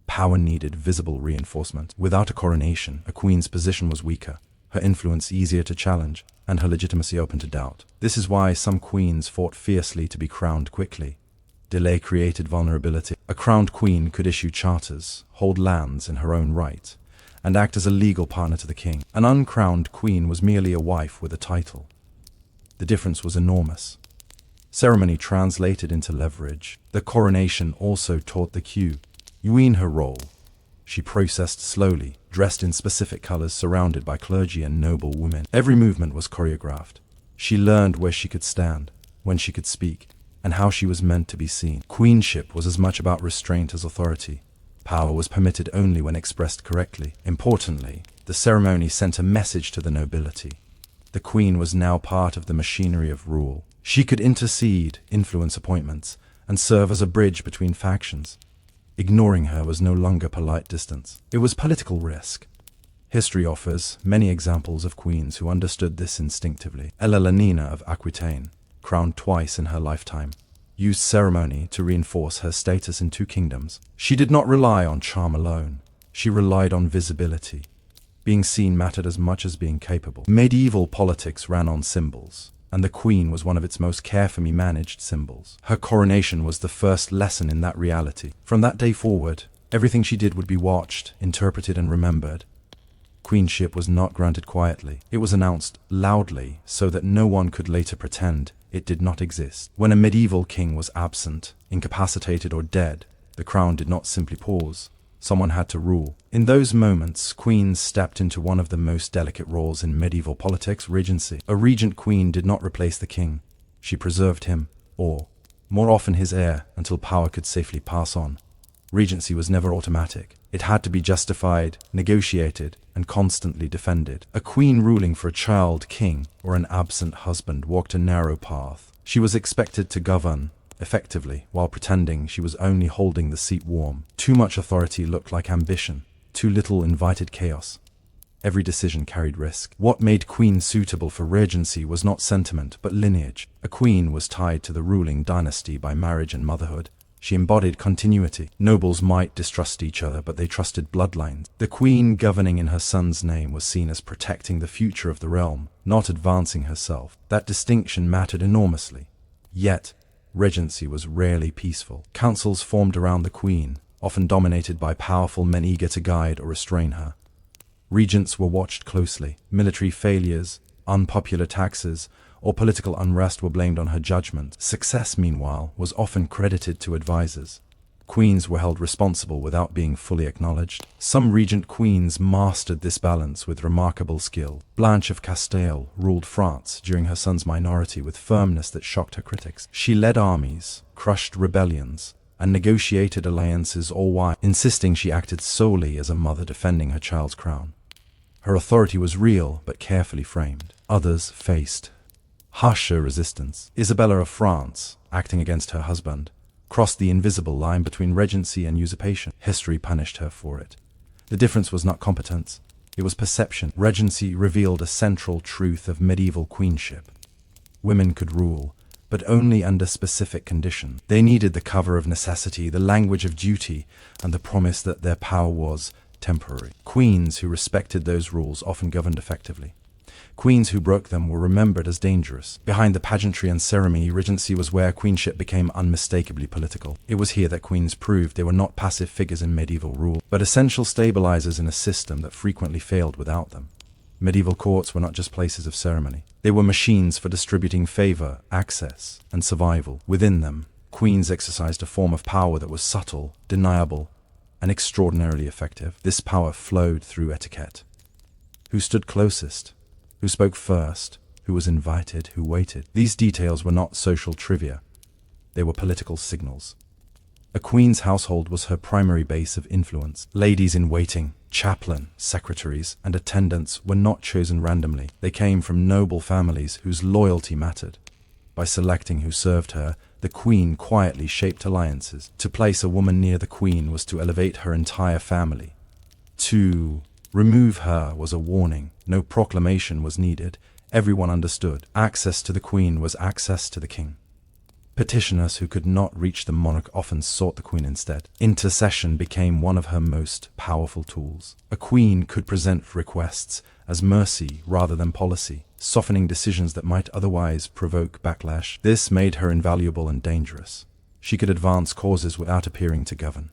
Speaker 1: Power needed visible reinforcement. Without a coronation, a queen's position was weaker, her influence easier to challenge, and her legitimacy open to doubt. This is why some queens fought fiercely to be crowned quickly. Delay created vulnerability. A crowned queen could issue charters, hold lands in her own right, and act as a legal partner to the king. An uncrowned queen was merely a wife with a title. The difference was enormous. Ceremony translated into leverage. The coronation also taught the queen her role. She processed slowly, dressed in specific colors, surrounded by clergy and noble women. Every movement was choreographed. She learned where she could stand, when she could speak, and how she was meant to be seen. Queenship was as much about restraint as authority. Power was permitted only when expressed correctly. Importantly, the ceremony sent a message to the nobility. The queen was now part of the machinery of rule. She could intercede, influence appointments, and serve as a bridge between factions. Ignoring her was no longer polite distance. It was political risk. History offers many examples of queens who understood this instinctively. Ella of Aquitaine, crowned twice in her lifetime, used ceremony to reinforce her status in two kingdoms. She did not rely on charm alone. She relied on visibility. Being seen mattered as much as being capable. Medieval politics ran on symbols, and the queen was one of its most carefully managed symbols. Her coronation was the first lesson in that reality. From that day forward, everything she did would be watched, interpreted, and remembered. Queenship was not granted quietly. It was announced loudly so that no one could later pretend it did not exist. When a medieval king was absent, incapacitated, or dead, the crown did not simply pause. Someone had to rule. In those moments, queens stepped into one of the most delicate roles in medieval politics: regency. A regent queen did not replace the king. She preserved him, or, more often, his heir, until power could safely pass on. Regency was never automatic. It had to be justified, negotiated, and constantly defended. A queen ruling for a child king or an absent husband walked a narrow path. She was expected to govern effectively while pretending she was only holding the seat warm. Too much authority looked like ambition. Too little invited chaos. Every decision carried risk. What made queens suitable for regency was not sentiment, but lineage. A queen was tied to the ruling dynasty by marriage and motherhood. She embodied continuity. Nobles might distrust each other, but they trusted bloodlines. The queen governing in her son's name was seen as protecting the future of the realm, not advancing herself. That distinction mattered enormously. Yet, regency was rarely peaceful. Councils formed around the queen, often dominated by powerful men eager to guide or restrain her. Regents were watched closely. Military failures, unpopular taxes, or political unrest were blamed on her judgment. Success, meanwhile, was often credited to advisors. Queens were held responsible without being fully acknowledged. Some regent queens mastered this balance with remarkable skill. Blanche of Castile ruled France during her son's minority with firmness that shocked her critics. She led armies, crushed rebellions, and negotiated alliances, all while insisting she acted solely as a mother defending her child's crown. Her authority was real, but carefully framed. Others faced harsher resistance. Isabella of France, acting against her husband, crossed the invisible line between regency and usurpation. History punished her for it. The difference was not competence, it was perception. Regency revealed a central truth of medieval queenship. Women could rule, but only under specific conditions. They needed the cover of necessity, the language of duty, and the promise that their power was temporary. Queens who respected those rules often governed effectively. Queens who broke them were remembered as dangerous. Behind the pageantry and ceremony, regency was where queenship became unmistakably political. It was here that queens proved they were not passive figures in medieval rule, but essential stabilizers in a system that frequently failed without them. Medieval courts were not just places of ceremony. They were machines for distributing favor, access, and survival. Within them, queens exercised a form of power that was subtle, deniable, and extraordinarily effective. This power flowed through etiquette. Who stood closest? Who spoke first? Who was invited? Who waited? These details were not social trivia. They were political signals. A queen's household was her primary base of influence. Ladies in waiting, chaplain, secretaries, and attendants were not chosen randomly. They came from noble families whose loyalty mattered. By selecting who served her, the queen quietly shaped alliances. To place a woman near the queen was to elevate her entire family. To remove her was a warning. No proclamation was needed. Everyone understood. Access to the queen was access to the king. Petitioners who could not reach the monarch often sought the queen instead. Intercession became one of her most powerful tools. A queen could present requests as mercy rather than policy, softening decisions that might otherwise provoke backlash. This made her invaluable and dangerous. She could advance causes without appearing to govern.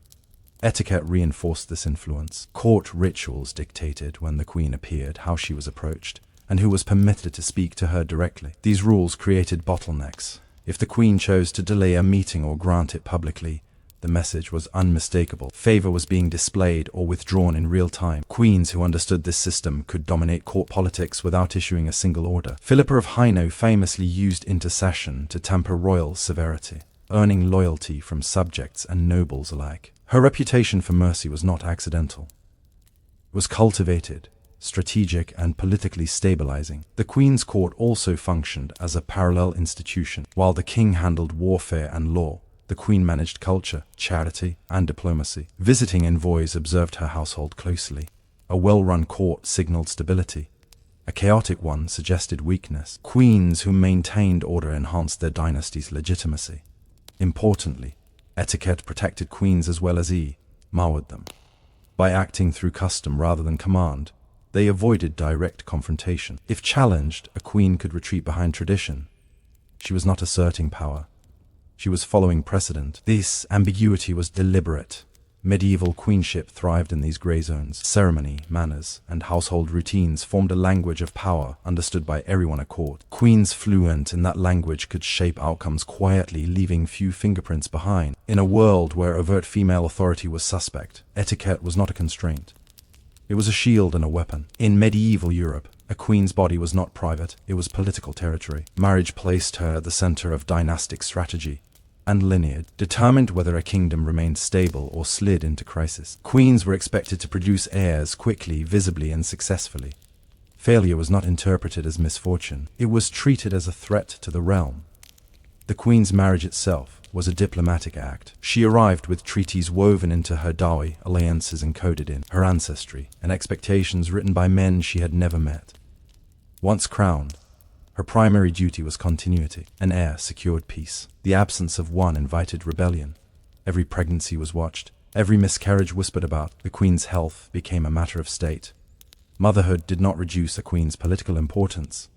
Speaker 1: Etiquette reinforced this influence. Court rituals dictated when the queen appeared, how she was approached, and who was permitted to speak to her directly. These rules created bottlenecks. If the queen chose to delay a meeting or grant it publicly, the message was unmistakable. Favor was being displayed or withdrawn in real time. Queens who understood this system could dominate court politics without issuing a single order. Philippa of Hainaut famously used intercession to temper royal severity, earning loyalty from subjects and nobles alike. Her reputation for mercy was not accidental. It was cultivated, strategic, and politically stabilizing. The Queen's Court also functioned as a parallel institution. While the king handled warfare and law, the Queen managed culture, charity, and diplomacy. Visiting envoys observed her household closely. A well-run court signaled stability. A chaotic one suggested weakness. Queens who maintained order enhanced their dynasty's legitimacy. Importantly, etiquette protected queens as well as empowered them. By acting through custom rather than command, they avoided direct confrontation. If challenged, a queen could retreat behind tradition. She was not asserting power. She was following precedent. This ambiguity was deliberate. Medieval queenship thrived in these gray zones. Ceremony, manners, and household routines formed a language of power understood by everyone at court. Queens fluent in that language could shape outcomes quietly, leaving few fingerprints behind. In a world where overt female authority was suspect, etiquette was not a constraint. It was a shield and a weapon. In medieval Europe, a queen's body was not private, it was political territory. Marriage placed her at the center of dynastic strategy, and lineage determined whether a kingdom remained stable or slid into crisis. Queens were expected to produce heirs quickly, visibly, and successfully. Failure was not interpreted as misfortune. It was treated as a threat to the realm. The queen's marriage itself was a diplomatic act. She arrived with treaties woven into her dowry, alliances encoded in her ancestry, and expectations written by men she had never met. Once crowned, her primary duty was continuity. An heir secured peace. The absence of one invited rebellion. Every pregnancy was watched. Every miscarriage whispered about. The queen's health became a matter of state. Motherhood did not reduce a queen's political importance.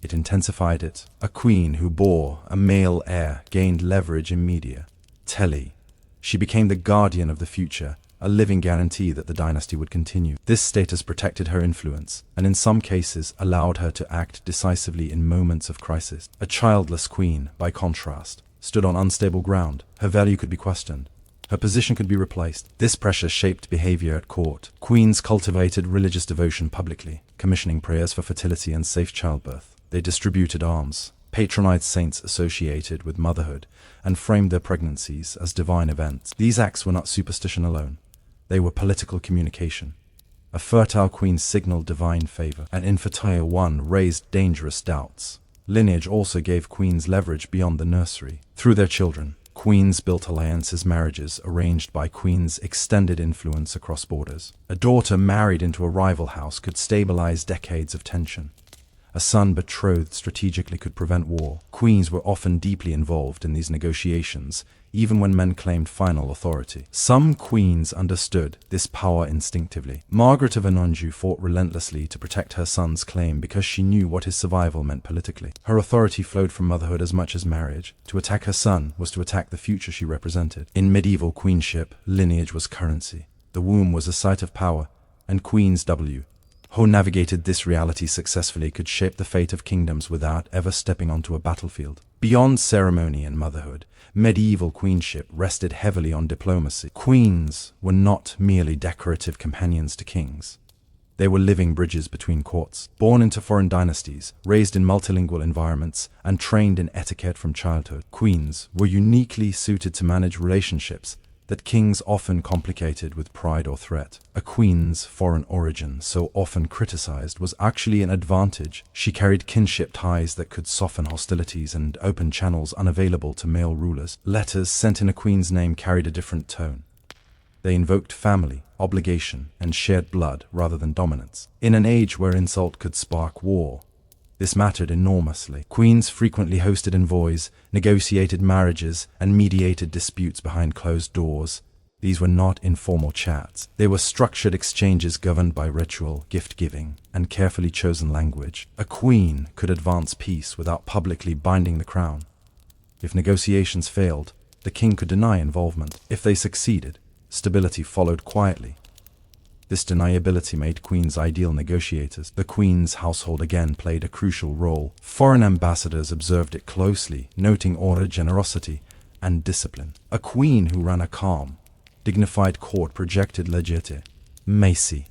Speaker 1: It intensified it. A queen who bore a male heir gained leverage in media. Telly. She became the guardian of the future, a living guarantee that the dynasty would continue. This status protected her influence, and in some cases allowed her to act decisively in moments of crisis. A childless queen, by contrast, stood on unstable ground. Her value could be questioned. Her position could be replaced. This pressure shaped behavior at court. Queens cultivated religious devotion publicly, commissioning prayers for fertility and safe childbirth. They distributed alms, patronized saints associated with motherhood, and framed their pregnancies as divine events. These acts were not superstition alone. They were political communication. A fertile queen signaled divine favor. An infertile one raised dangerous doubts. Lineage also gave queens leverage beyond the nursery. Through their children, queens built alliances, marriages arranged by queens extended influence across borders. A daughter married into a rival house could stabilize decades of tension. A son betrothed strategically could prevent war. Queens were often deeply involved in these negotiations, even when men claimed final authority. Some queens understood this power instinctively. Margaret of Anjou fought relentlessly to protect her son's claim because she knew what his survival meant politically. Her authority flowed from motherhood as much as marriage. To attack her son was to attack the future she represented. In medieval queenship, lineage was currency. The womb was a site of power, and Queens who navigated this reality successfully could shape the fate of kingdoms without ever stepping onto a battlefield. Beyond ceremony and motherhood, medieval queenship rested heavily on diplomacy. Queens were not merely decorative companions to kings. They were living bridges between courts. Born into foreign dynasties, raised in multilingual environments, and trained in etiquette from childhood, queens were uniquely suited to manage relationships that kings often complicated with pride or threat. A queen's foreign origin, so often criticized, was actually an advantage. She carried kinship ties that could soften hostilities and open channels unavailable to male rulers. Letters sent in a queen's name carried a different tone. They invoked family, obligation, and shared blood rather than dominance. In an age where insult could spark war, this mattered enormously. Queens frequently hosted envoys, negotiated marriages, and mediated disputes behind closed doors. These were not informal chats. They were structured exchanges governed by ritual, gift-giving, and carefully chosen language. A queen could advance peace without publicly binding the crown. If negotiations failed, the king could deny involvement. If they succeeded, stability followed quietly. This deniability made queens ideal negotiators. The queen's household again played a crucial role. Foreign ambassadors observed it closely, noting order, generosity, and discipline. A queen who ran a calm, dignified court projected legitimacy.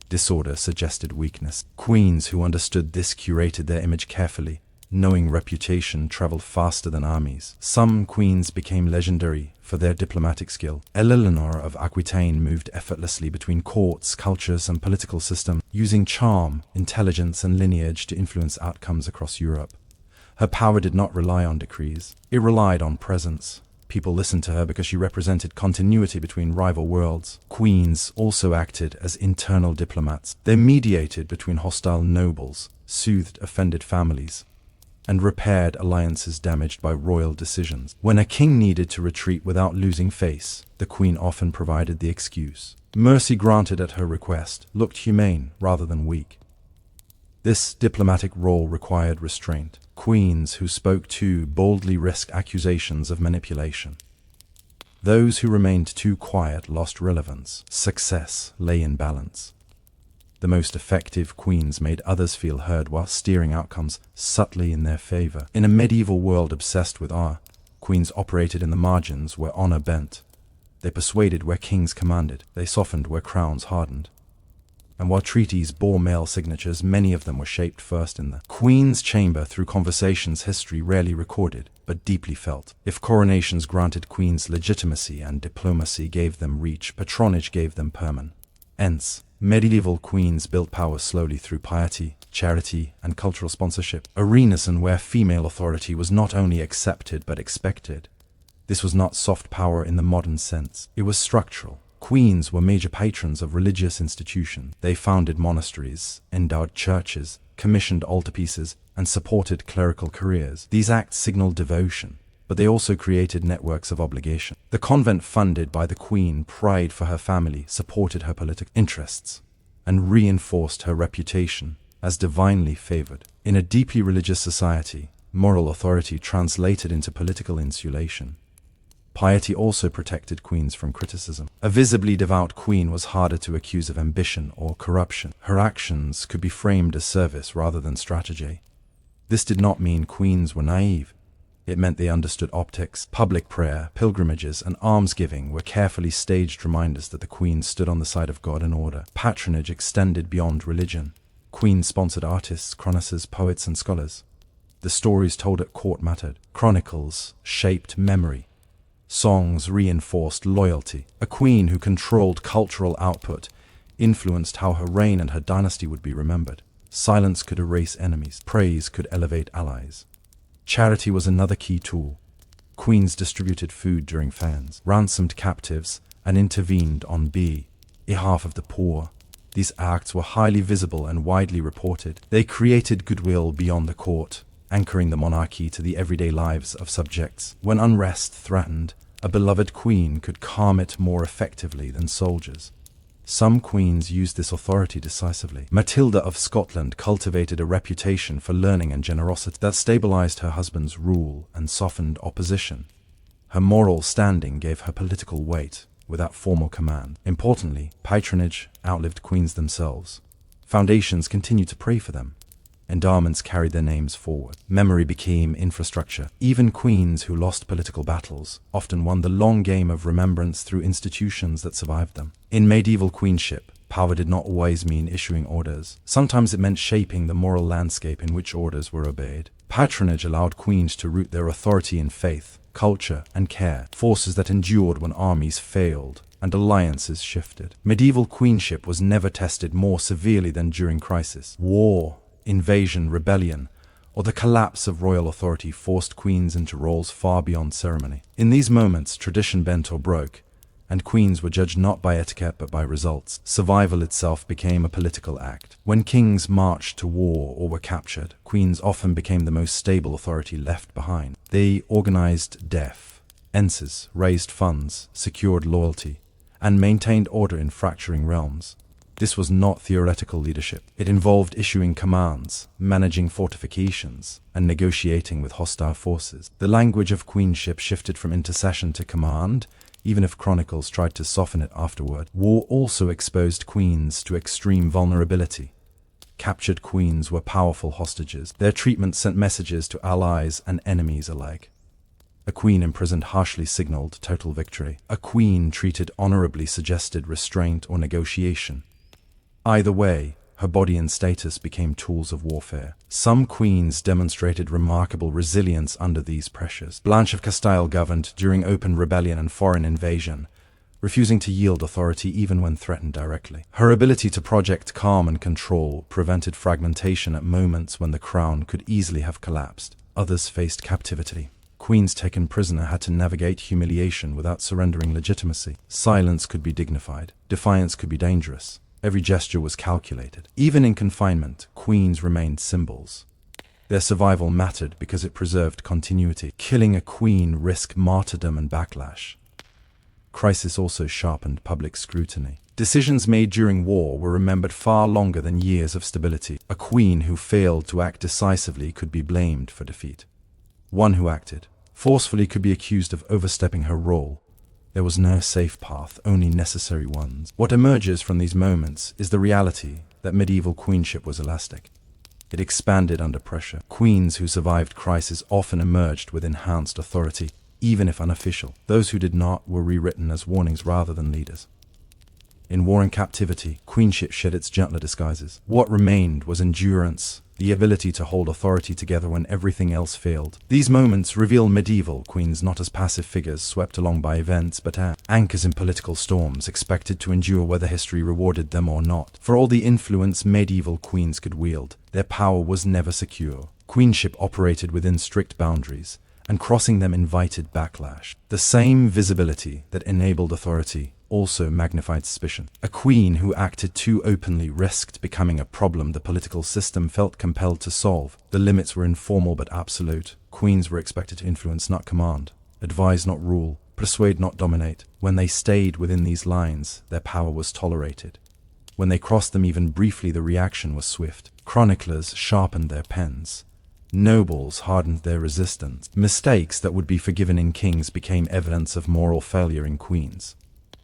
Speaker 1: Disorder suggested weakness. Queens who understood this curated their image carefully, knowing reputation traveled faster than armies. Some queens became legendary for their diplomatic skill. Eleanor of Aquitaine moved effortlessly between courts, cultures, and political systems, using charm, intelligence, and lineage to influence outcomes across Europe. Her power did not rely on decrees. It relied on presence. People listened to her because she represented continuity between rival worlds. Queens also acted as internal diplomats. They mediated between hostile nobles, soothed offended families, and repaired alliances damaged by royal decisions. When a king needed to retreat without losing face, the queen often provided the excuse. Mercy granted at her request looked humane rather than weak. This diplomatic role required restraint. Queens who spoke too boldly risked accusations of manipulation. Those who remained too quiet lost relevance. Success lay in balance. The most effective queens made others feel heard while steering outcomes subtly in their favor. In a medieval world obsessed with honor, queens operated in the margins where honor bent. They persuaded where kings commanded. They softened where crowns hardened. And while treaties bore male signatures, many of them were shaped first in the queen's chamber through conversations history rarely recorded. but deeply felt. If coronations granted queens legitimacy and diplomacy gave them reach, patronage gave them permanence. Medieval queens built power slowly through piety, charity, and cultural sponsorship, arenas where female authority was not only accepted but expected. This was not soft power in the modern sense. It was structural. Queens were major patrons of religious institutions. They founded monasteries, endowed churches, commissioned altarpieces, and supported clerical careers. These acts signaled devotion, but they also created networks of obligation. The convent funded by the queen prayed for her family, supported her political interests, and reinforced her reputation as divinely favored. In a deeply religious society, moral authority translated into political insulation. Piety also protected queens from criticism. A visibly devout queen was harder to accuse of ambition or corruption. Her actions could be framed as service rather than strategy. This did not mean queens were naive. It meant they understood optics. Public prayer, pilgrimages, and almsgiving were carefully staged reminders that the queen stood on the side of God and order. Patronage extended beyond religion. Queens sponsored artists, chronisters, poets, and scholars. The stories told at court mattered. Chronicles shaped memory. Songs reinforced loyalty. A queen who controlled cultural output influenced how her reign and her dynasty would be remembered. Silence could erase enemies. Praise could elevate allies. Charity was another key tool. Queens distributed food during famines, ransomed captives, and intervened on behalf of the poor. These acts were highly visible and widely reported. They created goodwill beyond the court, anchoring the monarchy to the everyday lives of subjects. When unrest threatened, a beloved queen could calm it more effectively than soldiers. Some queens used this authority decisively. Matilda of Scotland cultivated a reputation for learning and generosity that stabilized her husband's rule and softened opposition. Her moral standing gave her political weight without formal command. Importantly, patronage outlived queens themselves. Foundations continued to pray for them. Endowments carried their names forward. Memory became infrastructure. Even queens who lost political battles often won the long game of remembrance through institutions that survived them. In medieval queenship, power did not always mean issuing orders. Sometimes it meant shaping the moral landscape in which orders were obeyed. Patronage allowed queens to root their authority in faith, culture, and care, forces that endured when armies failed and alliances shifted. Medieval queenship was never tested more severely than during crisis. War, invasion, rebellion, or the collapse of royal authority forced queens into roles far beyond ceremony. In these moments, tradition bent or broke, and queens were judged not by etiquette but by results. Survival itself became a political act. When kings marched to war or were captured, queens often became the most stable authority left behind. They organized defenses, raised funds, secured loyalty, and maintained order in fracturing realms. This was not theoretical leadership. It involved issuing commands, managing fortifications, and negotiating with hostile forces. The language of queenship shifted from intercession to command, even if chronicles tried to soften it afterward. War also exposed queens to extreme vulnerability. Captured queens were powerful hostages. Their treatment sent messages to allies and enemies alike. A queen imprisoned harshly signaled total victory. A queen treated honorably suggested restraint or negotiation. Either way, her body and status became tools of warfare. Some queens demonstrated remarkable resilience under these pressures. Blanche of Castile governed during open rebellion and foreign invasion, refusing to yield authority even when threatened directly. Her ability to project calm and control prevented fragmentation at moments when the crown could easily have collapsed. Others faced captivity. Queens taken prisoner had to navigate humiliation without surrendering legitimacy. Silence could be dignified. Defiance could be dangerous. Every gesture was calculated. Even in confinement, queens remained symbols. Their survival mattered because it preserved continuity. Killing a queen risked martyrdom and backlash. Crisis also sharpened public scrutiny. Decisions made during war were remembered far longer than years of stability. A queen who failed to act decisively could be blamed for defeat. One who acted forcefully could be accused of overstepping her role. There was no safe path, only necessary ones. What emerges from these moments is the reality that medieval queenship was elastic. It expanded under pressure. Queens who survived crisis often emerged with enhanced authority, even if unofficial. Those who did not were rewritten as warnings rather than leaders. In war and captivity, queenship shed its gentler disguises. What remained was endurance, the ability to hold authority together when everything else failed. These moments reveal medieval queens not as passive figures swept along by events, but as anchors in political storms, expected to endure whether history rewarded them or not. For all the influence medieval queens could wield, their power was never secure. Queenship operated within strict boundaries, and crossing them invited backlash. The same visibility that enabled authority also magnified suspicion. A queen who acted too openly risked becoming a problem the political system felt compelled to solve. The limits were informal but absolute. Queens were expected to influence, not command, advise, not rule, persuade, not dominate. When they stayed within these lines, their power was tolerated. When they crossed them even briefly, the reaction was swift. Chroniclers sharpened their pens. Nobles hardened their resistance. Mistakes that would be forgiven in kings became evidence of moral failure in queens.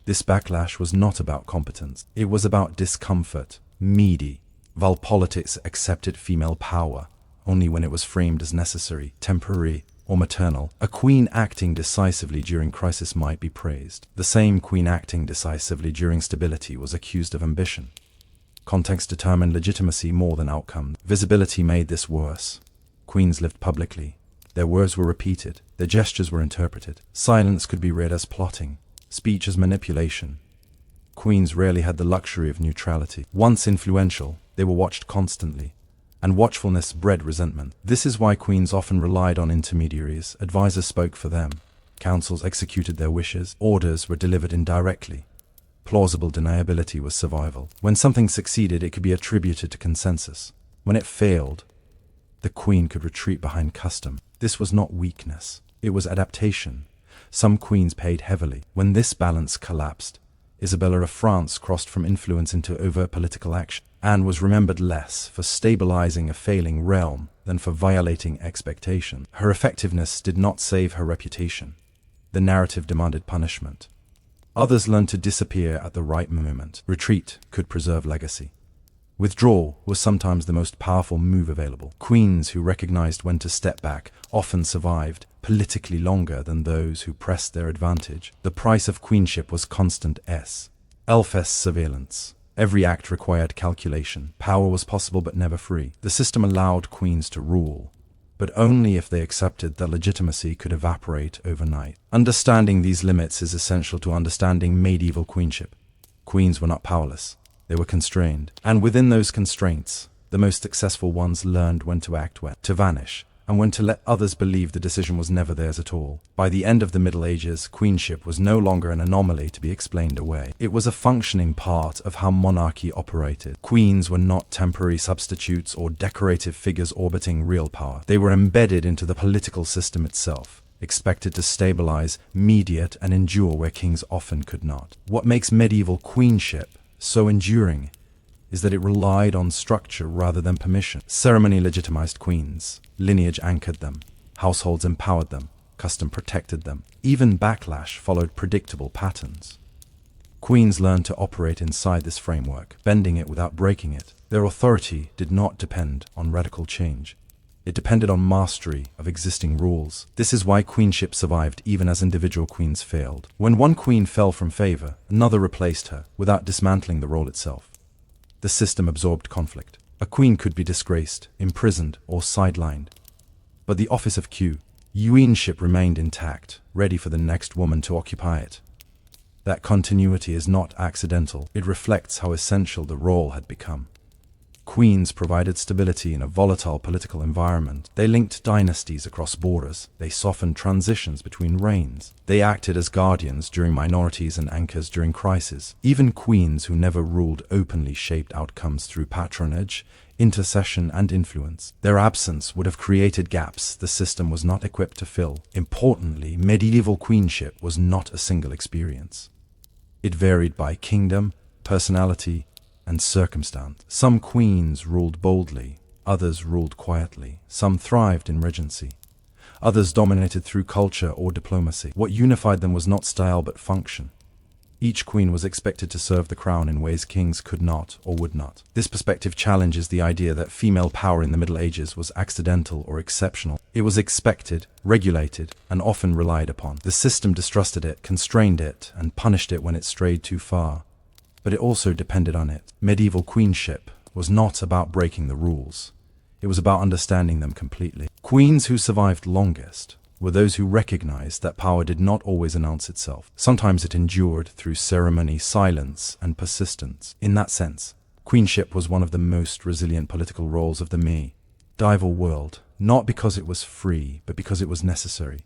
Speaker 1: This backlash was not about competence. It was about discomfort. Medieval politics accepted female power only when it was framed as necessary, temporary, or maternal. A queen acting decisively during crisis might be praised. The same queen acting decisively during stability was accused of ambition. Context determined legitimacy more than outcome. Visibility made this worse. Queens lived publicly. Their words were repeated. Their gestures were interpreted. Silence could be read as plotting. Speech as manipulation. Queens rarely had the luxury of neutrality. Once influential, they were watched constantly, and watchfulness bred resentment. This is why queens often relied on intermediaries. Advisors spoke for them. Councils executed their wishes. Orders were delivered indirectly. Plausible deniability was survival. When something succeeded, it could be attributed to consensus. When it failed, the queen could retreat behind custom. This was not weakness. It was adaptation. Some queens paid heavily. When this balance collapsed, Isabella of France crossed from influence into overt political action. Anne was remembered less for stabilizing a failing realm than for violating expectation. Her effectiveness did not save her reputation. The narrative demanded punishment. Others learned to disappear at the right moment. Retreat could preserve legacy. Withdrawal was sometimes the most powerful move available. Queens who recognized when to step back often survived politically longer than those who pressed their advantage. The price of queenship was constant elfess surveillance. Every act required calculation. Power was possible but never free. The system allowed queens to rule, but only if they accepted that legitimacy could evaporate overnight. Understanding these limits is essential to understanding medieval queenship. Queens were not powerless. They were constrained. And within those constraints, the most successful ones learned when to act, when to vanish, and when to let others believe the decision was never theirs at all. By the end of the Middle Ages, queenship was no longer an anomaly to be explained away. It was a functioning part of how monarchy operated. Queens were not temporary substitutes or decorative figures orbiting real power. They were embedded into the political system itself, expected to stabilize, mediate, and endure where kings often could not. What makes medieval queenship so enduring is that it relied on structure rather than permission. Ceremony legitimized queens. Lineage anchored them. Households empowered them. Custom protected them. Even backlash followed predictable patterns. Queens learned to operate inside this framework, bending it without breaking it. Their authority did not depend on radical change. It depended on mastery of existing rules. This is why queenship survived even as individual queens failed. When one queen fell from favor, another replaced her without dismantling the role itself. The system absorbed conflict. A queen could be disgraced, imprisoned, or sidelined. But the office of queenship remained intact, ready for the next woman to occupy it. That continuity is not accidental. It reflects how essential the role had become. Queens provided stability in a volatile political environment. They linked dynasties across borders. They softened transitions between reigns. They acted as guardians during minorities and anchors during crises. Even queens who never ruled openly shaped outcomes through patronage, intercession, and influence. Their absence would have created gaps the system was not equipped to fill. Importantly, medieval queenship was not a single experience. It varied by kingdom, personality, and circumstance. Some queens ruled boldly, others ruled quietly. Some thrived in regency, others dominated through culture or diplomacy. What unified them was not style but function. Each queen was expected to serve the crown in ways kings could not or would not. This perspective challenges the idea that female power in the Middle Ages was accidental or exceptional. It was expected, regulated, and often relied upon. The system distrusted it, constrained it, and punished it when it strayed too far. But it also depended on it. Medieval queenship was not about breaking the rules. It was about understanding them completely. Queens who survived longest were those who recognized that power did not always announce itself. Sometimes it endured through ceremony, silence, and persistence. In that sense, queenship was one of the most resilient political roles of the medieval world, not because it was free, but because it was necessary.